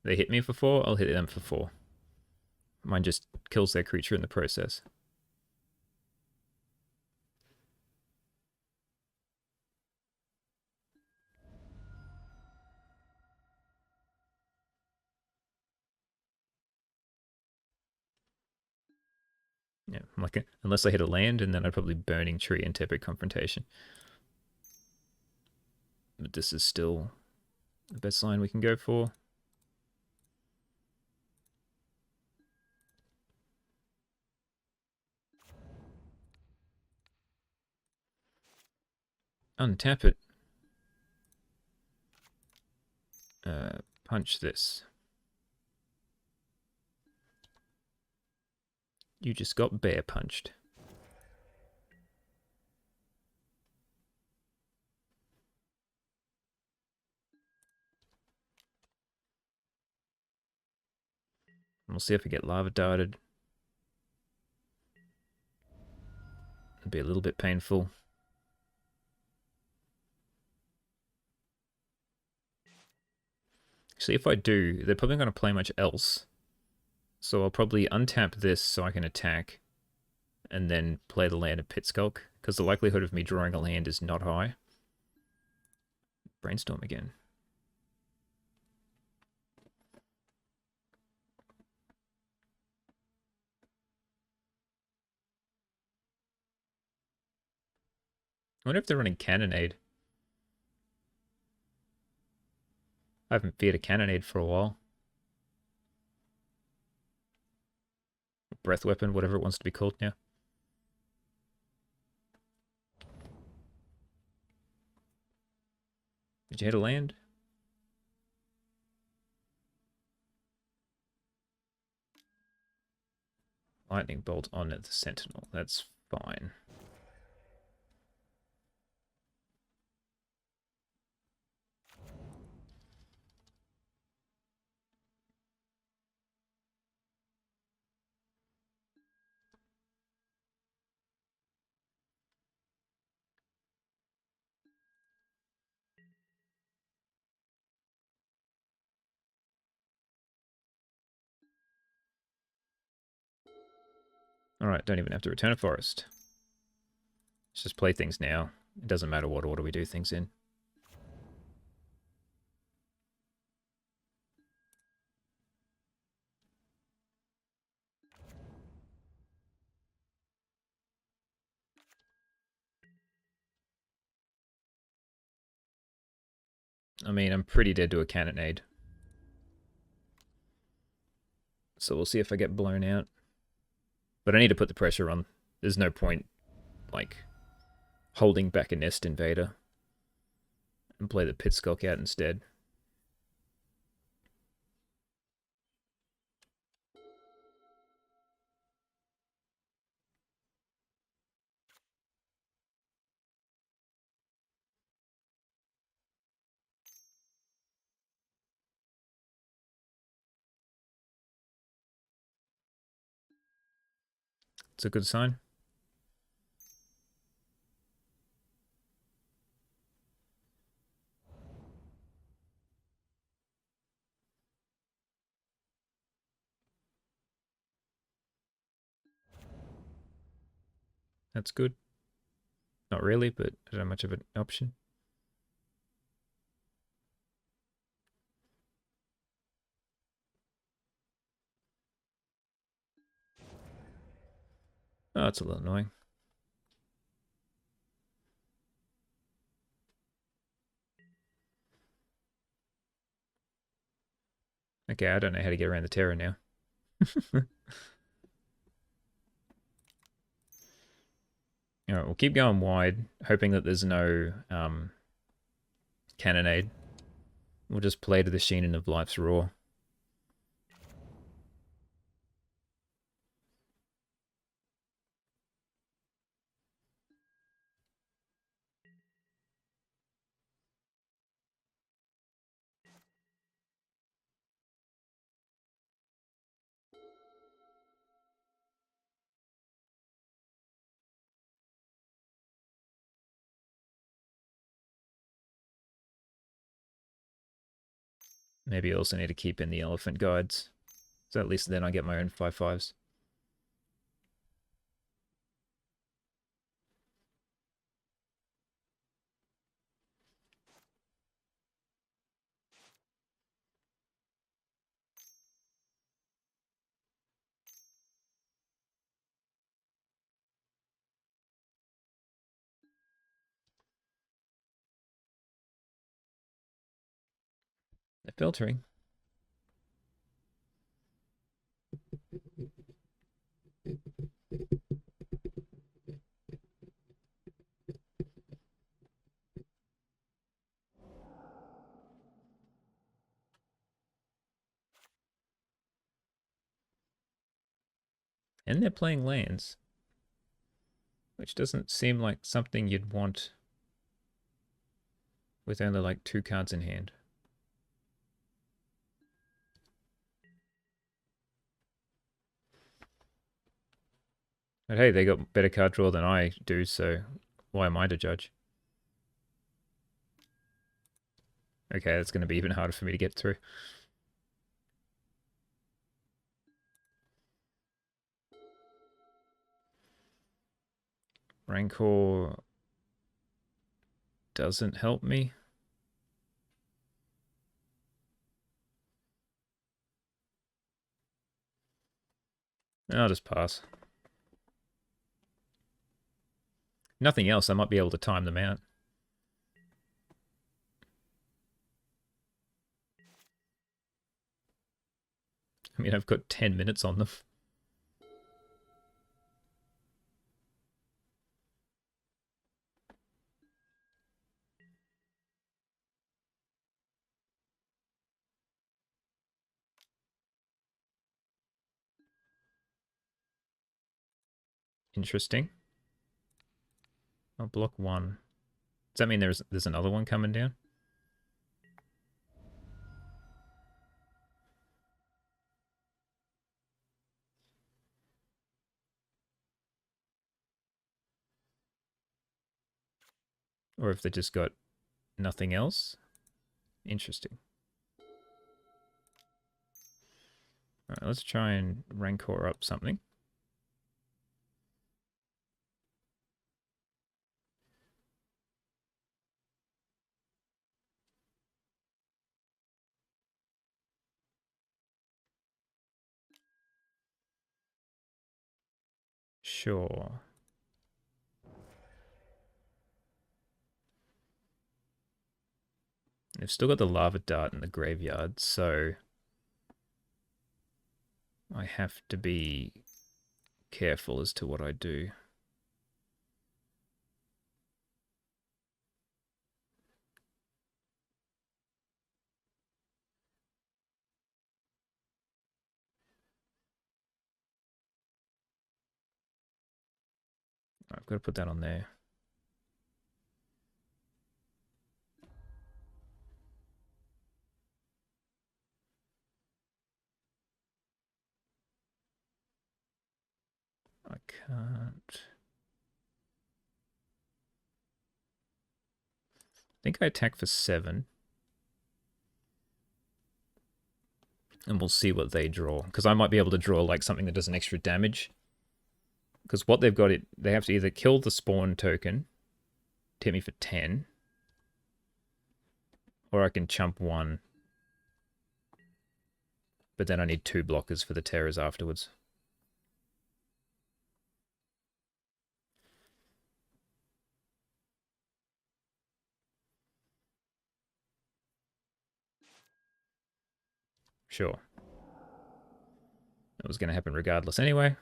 A: They hit me for 4, I'll hit them for 4. Mine just kills their creature in the process. Yeah, like unless I hit a land, and then I'd probably Burning Tree and Tepid Confrontation. But this is still the best line we can go for. Untap it. Punch this. You just got bear punched. And we'll see if I get lava darted. It'll be a little bit painful. Actually, if I do, they're probably going to play much else. So I'll probably untap this so I can attack, and then play the land of Pit Skulk, because the likelihood of me drawing a land is not high. Brainstorm again. I wonder if they're running Cannonade. I haven't feared a Cannonade for a while. Breath Weapon, whatever it wants to be called now. Did you hit a land? Lightning Bolt on at the Sentinel. That's fine. Alright, don't even have to return a forest. Let's just play things now. It doesn't matter what order we do things in. I mean, I'm pretty dead to a Cannonade. So we'll see if I get blown out. But I need to put the pressure on. There's no point, like, holding back a Nest Invader and play the Pit Skulk out instead. It's a good sign. That's good. Not really, but I don't have much of an option. Oh, that's a little annoying. Okay, I don't know how to get around the Terror now. Alright, we'll keep going wide, hoping that there's no Cannonade. We'll just play to the Shinen of Life's Roar. Maybe I also need to keep in the elephant guides. So at least then I get my own 5/5s. They're filtering. And they're playing lands, which doesn't seem like something you'd want with only like 2 cards in hand. But hey, they got better card draw than I do, so why am I to judge? Okay, that's going to be even harder for me to get through. Rancor doesn't help me. I'll just pass. Nothing else, I might be able to time them out. I mean, I've got 10 minutes on them. Interesting. I'll block 1. Does that mean there's another one coming down? Or if they just got nothing else? Interesting. Alright, let's try and Rancor up something. Sure. They've still got the lava dart in the graveyard, so I have to be careful as to what I do. I've got to put that on there. I can't. I think I attack for 7. And we'll see what they draw. Because I might be able to draw like something that does an extra damage. Because what they've got, they have to either kill the spawn token to hit me for 10. Or I can chump 1. But then I need 2 blockers for the terrors afterwards. Sure. That was going to happen regardless anyway.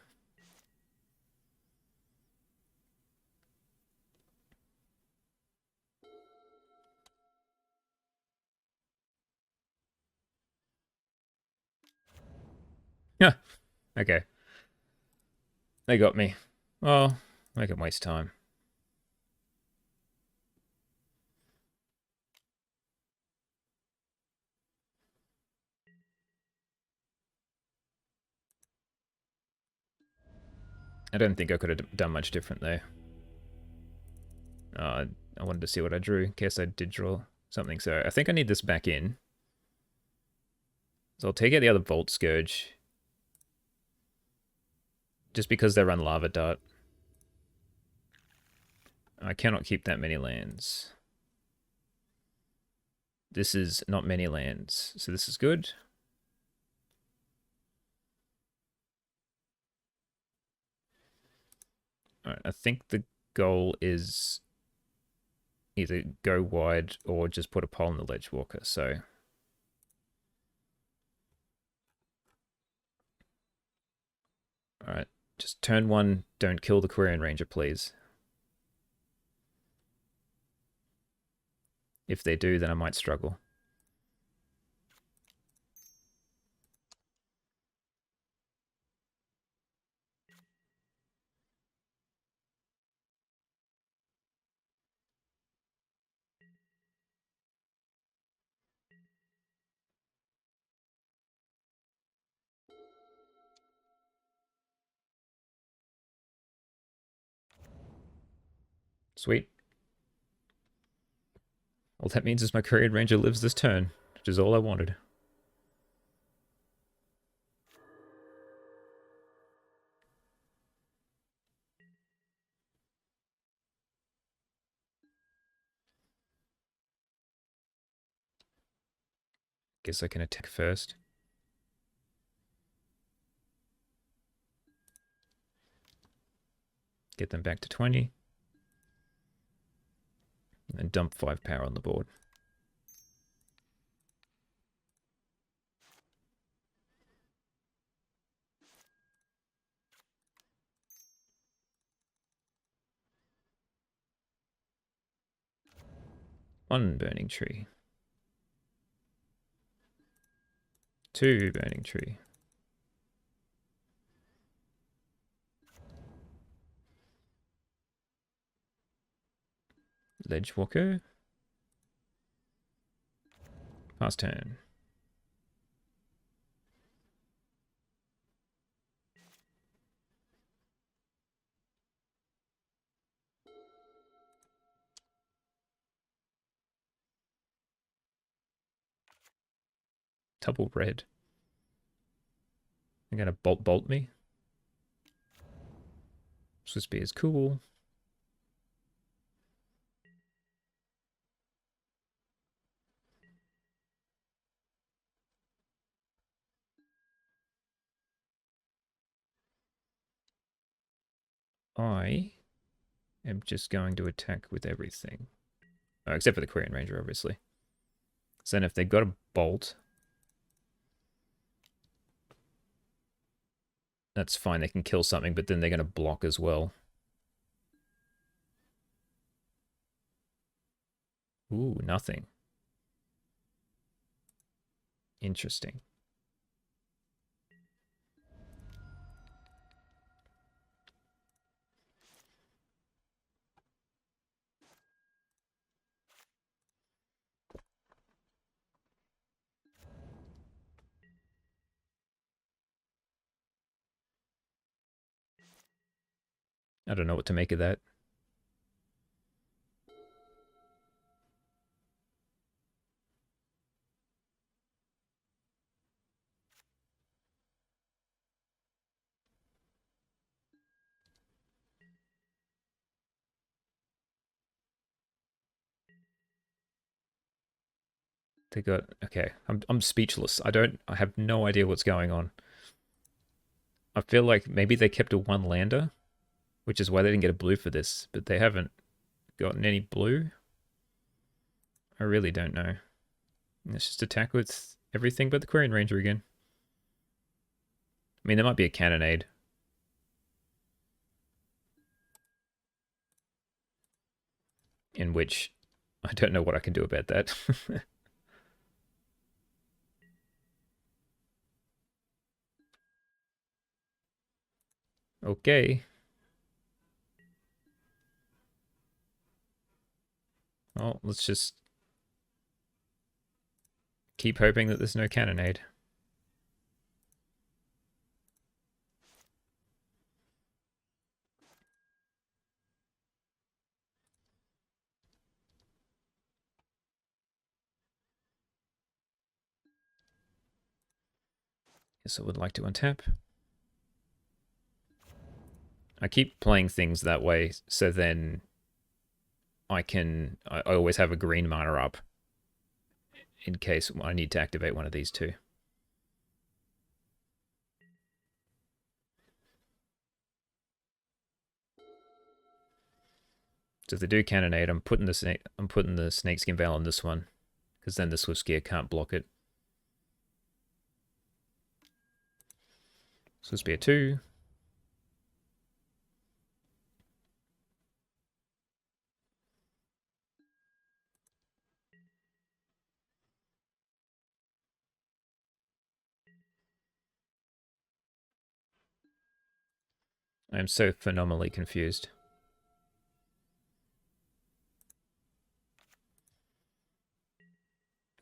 A: Yeah. Okay. They got me. Well, I can waste time. I don't think I could have done much different there. I wanted to see what I drew in case I did draw something. So I think I need this back in. So I'll take out the other Volt Scourge. Just because they run Lava Dart. I cannot keep that many lands. This is not many lands, so this is good. Alright, I think the goal is either go wide or just put a pole in the Ledge Walker, so... Alright, just turn 1, don't kill the Quirion Ranger, please. If they do, then I might struggle. Sweet. All that means is my Quirion Ranger lives this turn, which is all I wanted. Guess I can attack first. Get them back to 20. And then dump 5 power on the board. One Burning Tree. 2 Burning Tree. Ledge Walker. Pass turn. Double red. They're gonna bolt me. Swiss Spear is cool. I am just going to attack with everything. Oh, except for the Quirion Ranger, obviously. So then if they've got a bolt, that's fine, they can kill something, but then they're going to block as well. Ooh, nothing. Interesting. I don't know what to make of that. They got... Okay, I'm speechless. I have no idea what's going on. I feel like maybe they kept a 1-lander, which is why they didn't get a blue for this, but they haven't gotten any blue. I really don't know. Let's just attack with everything but the Quirion Ranger again. I mean, there might be a cannonade. In which I don't know what I can do about that. Okay. Well, let's just keep hoping that there's no cannonade. Yes, I would like to untap. I keep playing things that way, so then I always have a green mana up in case I need to activate one of these two. So if they do cannonade, I'm putting the snakeskin veil on this one, because then the Swiftgear can't block it. Swiftspear 2. I am so phenomenally confused.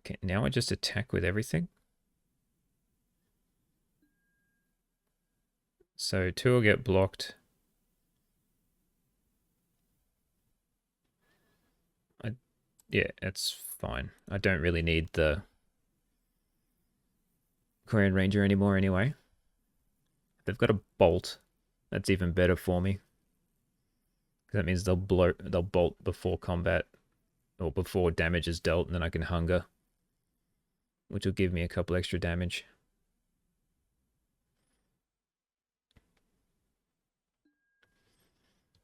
A: Okay, now I just attack with everything. So 2 will get blocked. Yeah, it's fine. I don't really need the Korean Ranger anymore anyway. They've got a bolt. That's even better for me. That means they'll bolt before combat or before damage is dealt, and then I can hunger, which will give me a couple extra damage.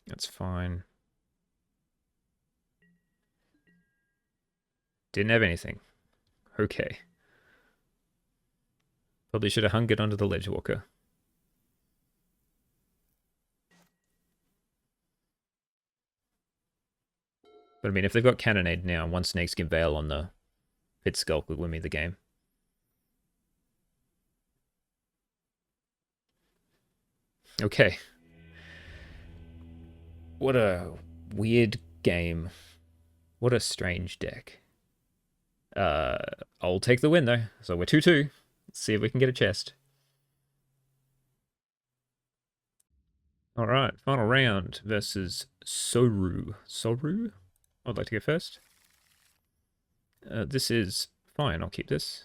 A: That's fine. Didn't have anything. Okay. Probably should have hungered onto the Ledgewalker. But I mean, if they've got Cannonade now, one Snakeskin Veil on the Pit Skulk would win me the game. Okay. What a weird game. What a strange deck. I'll take the win though. So we're 2-2. Let's see if we can get a chest. Alright, final round versus Soru. Soru? I'd like to go first. This is fine, I'll keep this.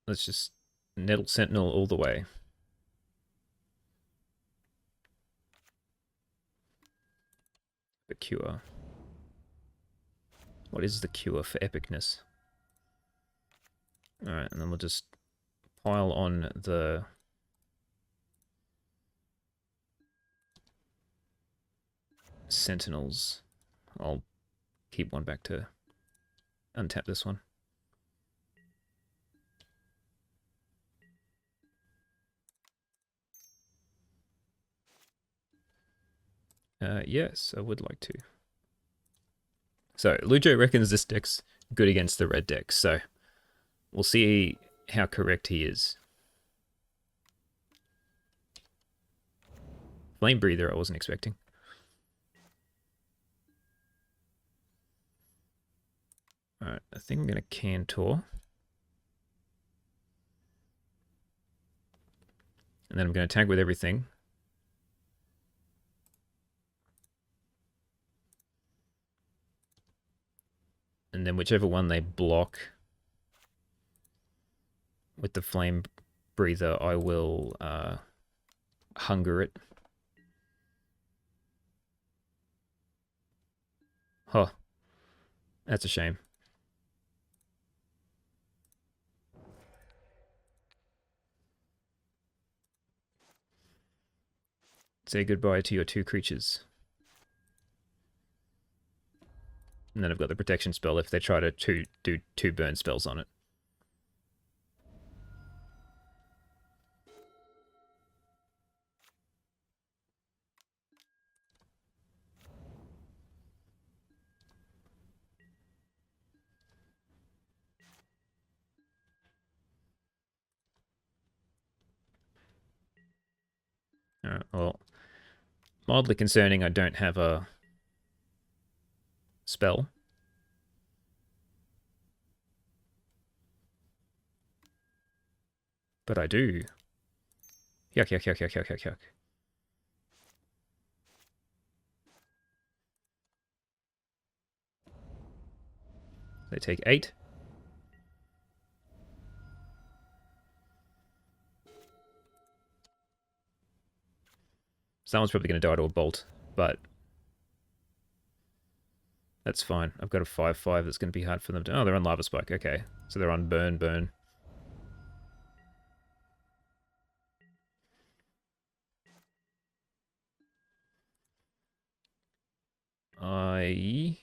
A: Let's just Nettle Sentinel all the way. The cure. What is the cure for epicness? Alright, and then we'll just pile on the Sentinels. I'll keep one back to untap this one. Yes, I would like to. So, Lujo reckons this deck's good against the red deck, so we'll see how correct he is. Flame Breather I wasn't expecting. Alright, I think I'm going to Cantor. And then I'm going to tag with everything. And then whichever one they block with the Flame Breather, I will hunger it. Huh. That's a shame. Say goodbye to your 2 creatures. And then I've got the protection spell if they try to do 2 burn spells on it. Alright, well, mildly concerning I don't have a spell. But I do. Yuck, yuck, yuck, yuck, yuck, yuck, yuck. They take 8. So that one's probably going to die to a bolt, but that's fine. I've got a 5/5 that's going to be hard for them to... Oh, they're on Lava Spike. Okay. So they're on Burn, Burn. I'll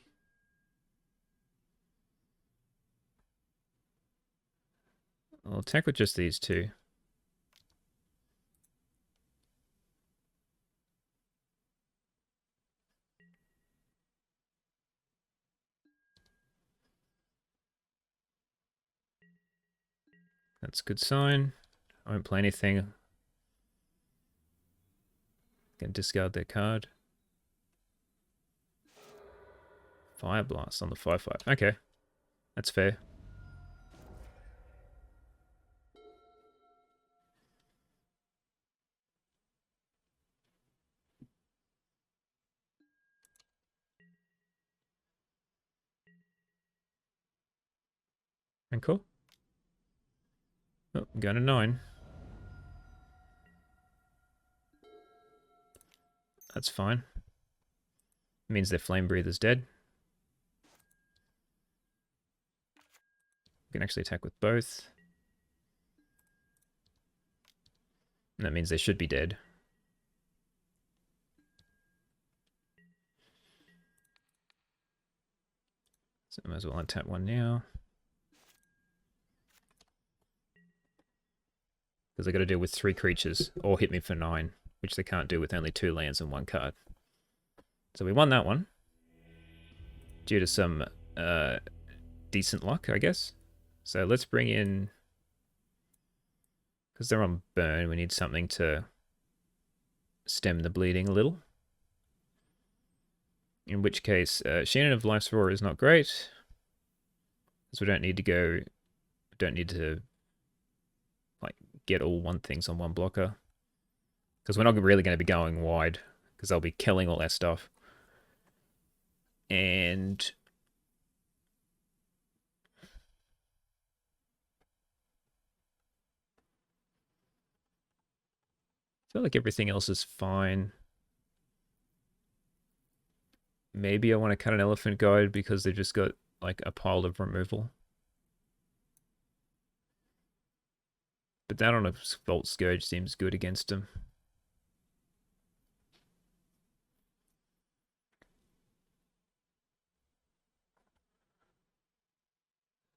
A: attack with just these two. That's a good sign. I won't play anything. Can discard their card. Fire Blast on the 5/5. Okay. That's fair. And cool. Oh, I'm going to 9. That's fine. Means their Flame Breather's dead. You can actually attack with both. And that means they should be dead. So I might as well untap one now. Because they got to deal with 3 creatures, or hit me for 9, which they can't do with only 2 lands and 1 card. So we won that one. Due to some decent luck, I guess. So let's bring in... Because they're on burn, we need something to stem the bleeding a little. In which case, Shinen of Life's Roar is not great. Because we don't need to go... Don't need to like get all 1/things on 1 blocker. Because we're not really going to be going wide. Because they'll be killing all that stuff. And... I feel like everything else is fine. Maybe I want to cut an Elephant Guide because they've just got like a pile of removal. But that on a Volt Scourge seems good against him.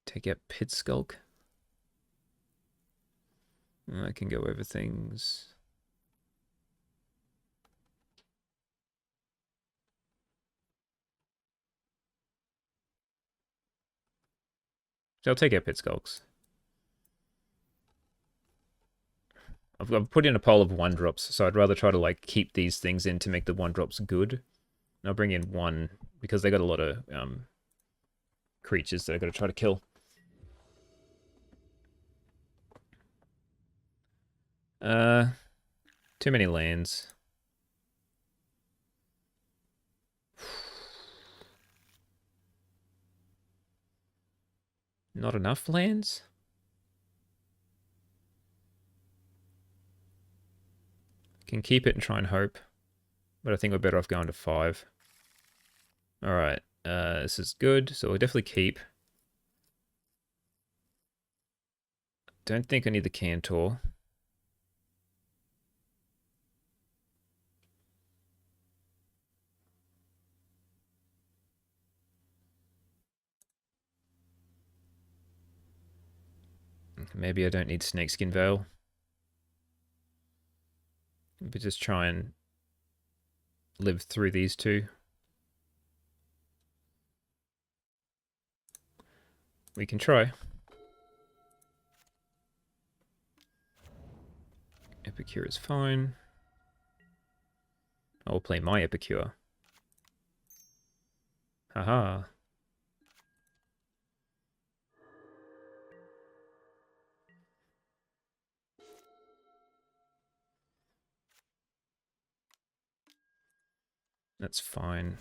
A: Take out Pit Skulk. I can go over things. So I'll take out Pit Skulks. I've put in a pile of 1-drops, so I'd rather try to like keep these things in to make the 1-drops good. And I'll bring in 1 because they got a lot of creatures that I got to try to kill. Too many lands. Not enough lands? Can keep it and try and hope. But I think we're better off going to 5. Alright, this is good, so we'll definitely keep. Don't think I need the Cantor. Maybe I don't need Snakeskin Veil. But just try and live through these 2. We can try. Epicure is fine. I'll play my Epicure. Haha. That's fine.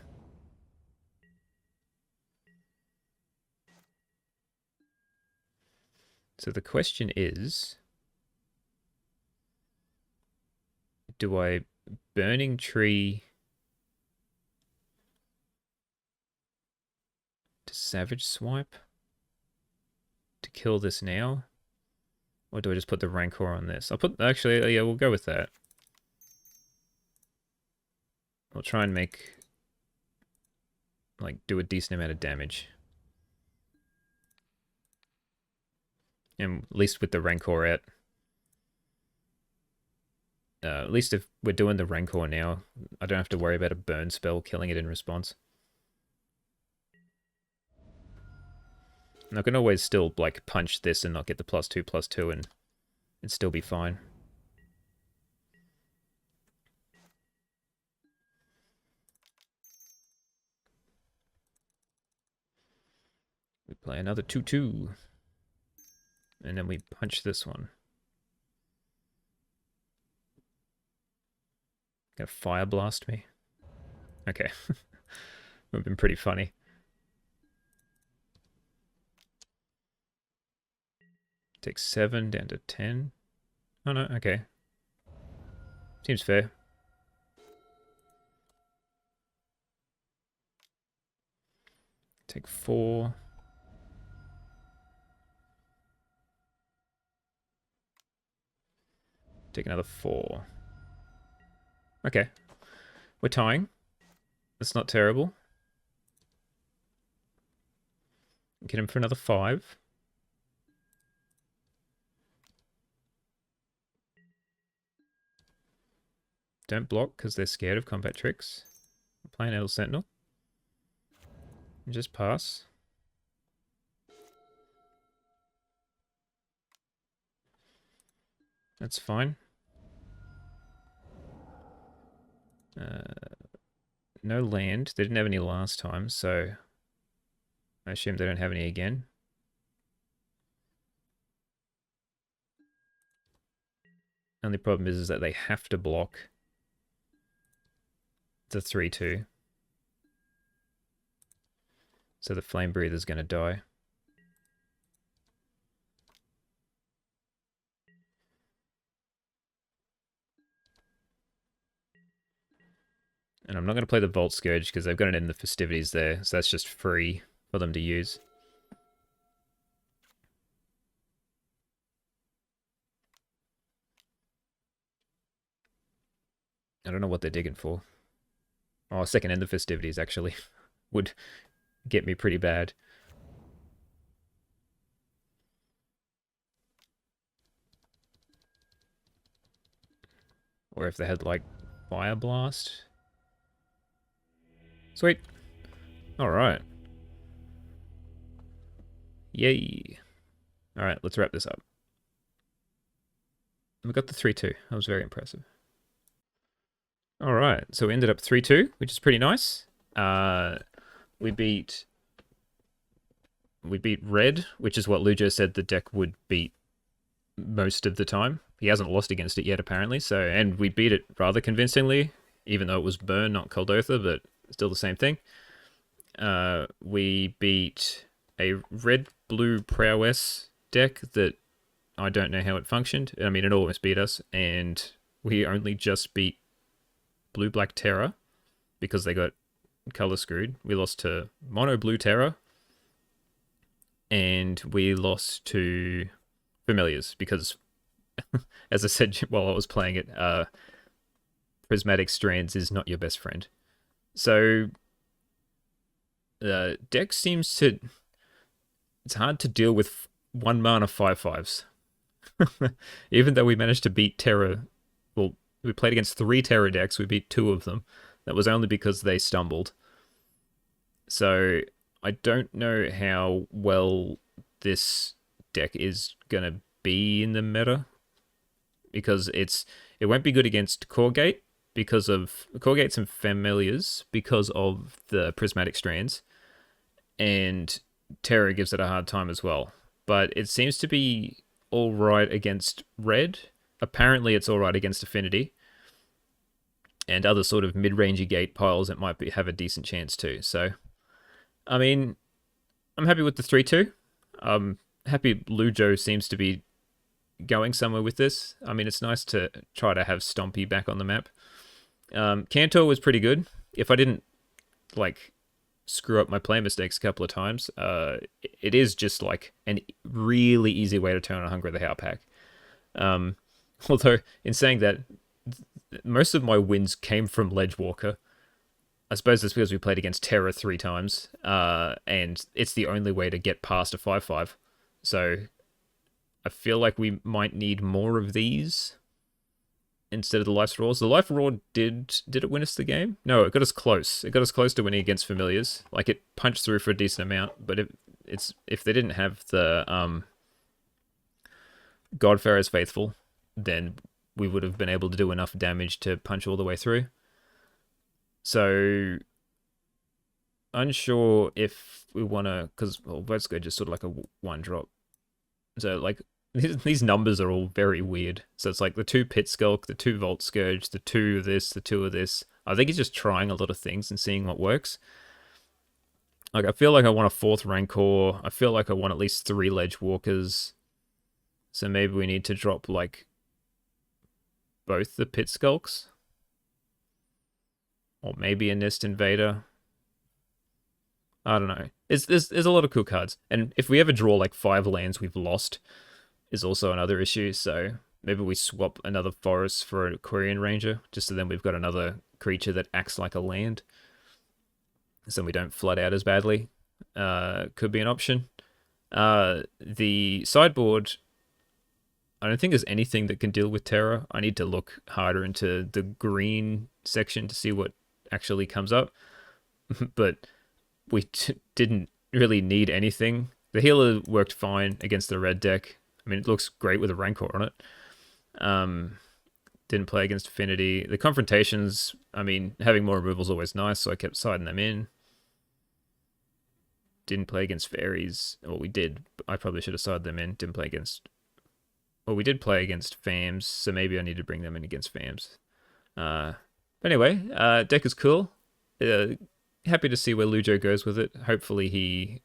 A: So the question is, do I Burning Tree to Savage Swipe to kill this now? Or do I just put the Rancor on this? I'll put, actually, yeah, we'll go with that. I'll try and make, like, do a decent amount of damage. And at least with the Rancor out. At least if we're doing the Rancor now, I don't have to worry about a burn spell killing it in response. And I can always still, like, punch this and not get the +2/+2 and still be fine. We play another 2/2. And then we punch this one. Gonna Fire Blast me? Okay. Would have been pretty funny. Take 7 down to 10. Oh no, okay. Seems fair. Take 4. Take another 4. Okay. We're tying. That's not terrible. Get him for another 5. Don't block because they're scared of combat tricks. I'm playing Idle Sentinel. Just pass. That's fine. No land. They didn't have any last time, so I assume they don't have any again. Only problem is that they have to block the 3/2. So the Flame Breather's going to die. And I'm not going to play the Vault Scourge because they've got it in the festivities there, so that's just free for them to use. I don't know what they're digging for. Oh, second in the festivities actually would get me pretty bad. Or if they had like Fire Blast. Sweet. Alright. Yay. Alright, let's wrap this up. We got the 3/2. That was very impressive. Alright, so we ended up 3/2, which is pretty nice. We beat Red, which is what Lujo said the deck would beat most of the time. He hasn't lost against it yet, apparently. So, and we beat it rather convincingly, even though it was Burn, not Kuldotha, but still the same thing. We beat a red-blue prowess deck that I don't know how it functioned. I mean, it almost beat us, and we only just beat blue-black Terror because they got color screwed. We lost to mono-blue Terror, and we lost to Familiars because, as I said while I was playing it, Prismatic Strands is not your best friend. So, the deck seems to... It's hard to deal with 1-mana 5/5s. Even though we managed to beat Terror... Well, we played against 3 Terror decks, we beat 2 of them. That was only because they stumbled. So, I don't know how well this deck is going to be in the meta. Because it won't be good against Coregate because of Coregates and Familiars because of the Prismatic Strands. And Terror gives it a hard time as well. But it seems to be alright against Red. Apparently it's alright against Affinity. And other sort of mid-rangey gate piles it might have a decent chance too. So, I mean, I'm happy with the 3/2. Happy Lujo seems to be going somewhere with this. I mean, it's nice to try to have Stompy back on the map. Cantor was pretty good. If I didn't like screw up my play mistakes a couple of times, it is just like an really easy way to turn on Hunger of the Howl pack. Although in saying that, most of my wins came from Ledgewalker. I suppose it's because we played against Terra 3 times, and it's the only way to get past a 5/5. So I feel like we might need more of these instead of the Life's Roars. The Life Roar did it win us the game? No, it got us close. It got us close to winning against Familiars. Like, it punched through for a decent amount, but if they didn't have the Godfarer's Faithful, then we would have been able to do enough damage to punch all the way through. So, unsure if we want to, because let's go just sort of like a 1-drop. So, like, these numbers are all very weird. So it's like the 2 Pit Skulk, the 2 Volt Scourge, the 2 of this, the 2 of this. I think he's just trying a lot of things and seeing what works. Like, I feel like I want a 4th Rancor. I feel like I want at least 3 Ledge Walkers. So maybe we need to drop, like, both the Pit Skulks. Or maybe a Nest Invader. I don't know. There's a lot of cool cards. And if we ever draw, like, 5 lands we've lost, is also another issue. So maybe we swap another forest for a Quirion Ranger, just so then we've got another creature that acts like a land, so we don't flood out as badly. Could be an option. The sideboard, I don't think there's anything that can deal with Terra. I need to look harder into the green section to see what actually comes up. But we didn't really need anything. The healer worked fine against the red deck. I mean, it looks great with a Rancor on it. Didn't play against Affinity. The confrontations, I mean, having more removal is always nice, so I kept siding them in. Didn't play against Fairies. Well, we did. But I probably should have sided them in. Didn't play against... Well, we did play against FAMs, so maybe I need to bring them in against FAMs. But anyway, deck is cool. Happy to see where Lujo goes with it. Hopefully he...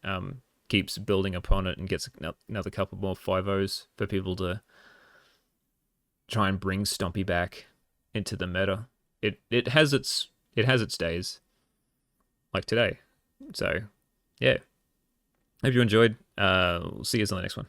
A: keeps building upon it and gets another couple more 5-0s for people to try and bring Stompy back into the meta. It has its days, like today. So yeah, hope you enjoyed. We'll see you on the next one.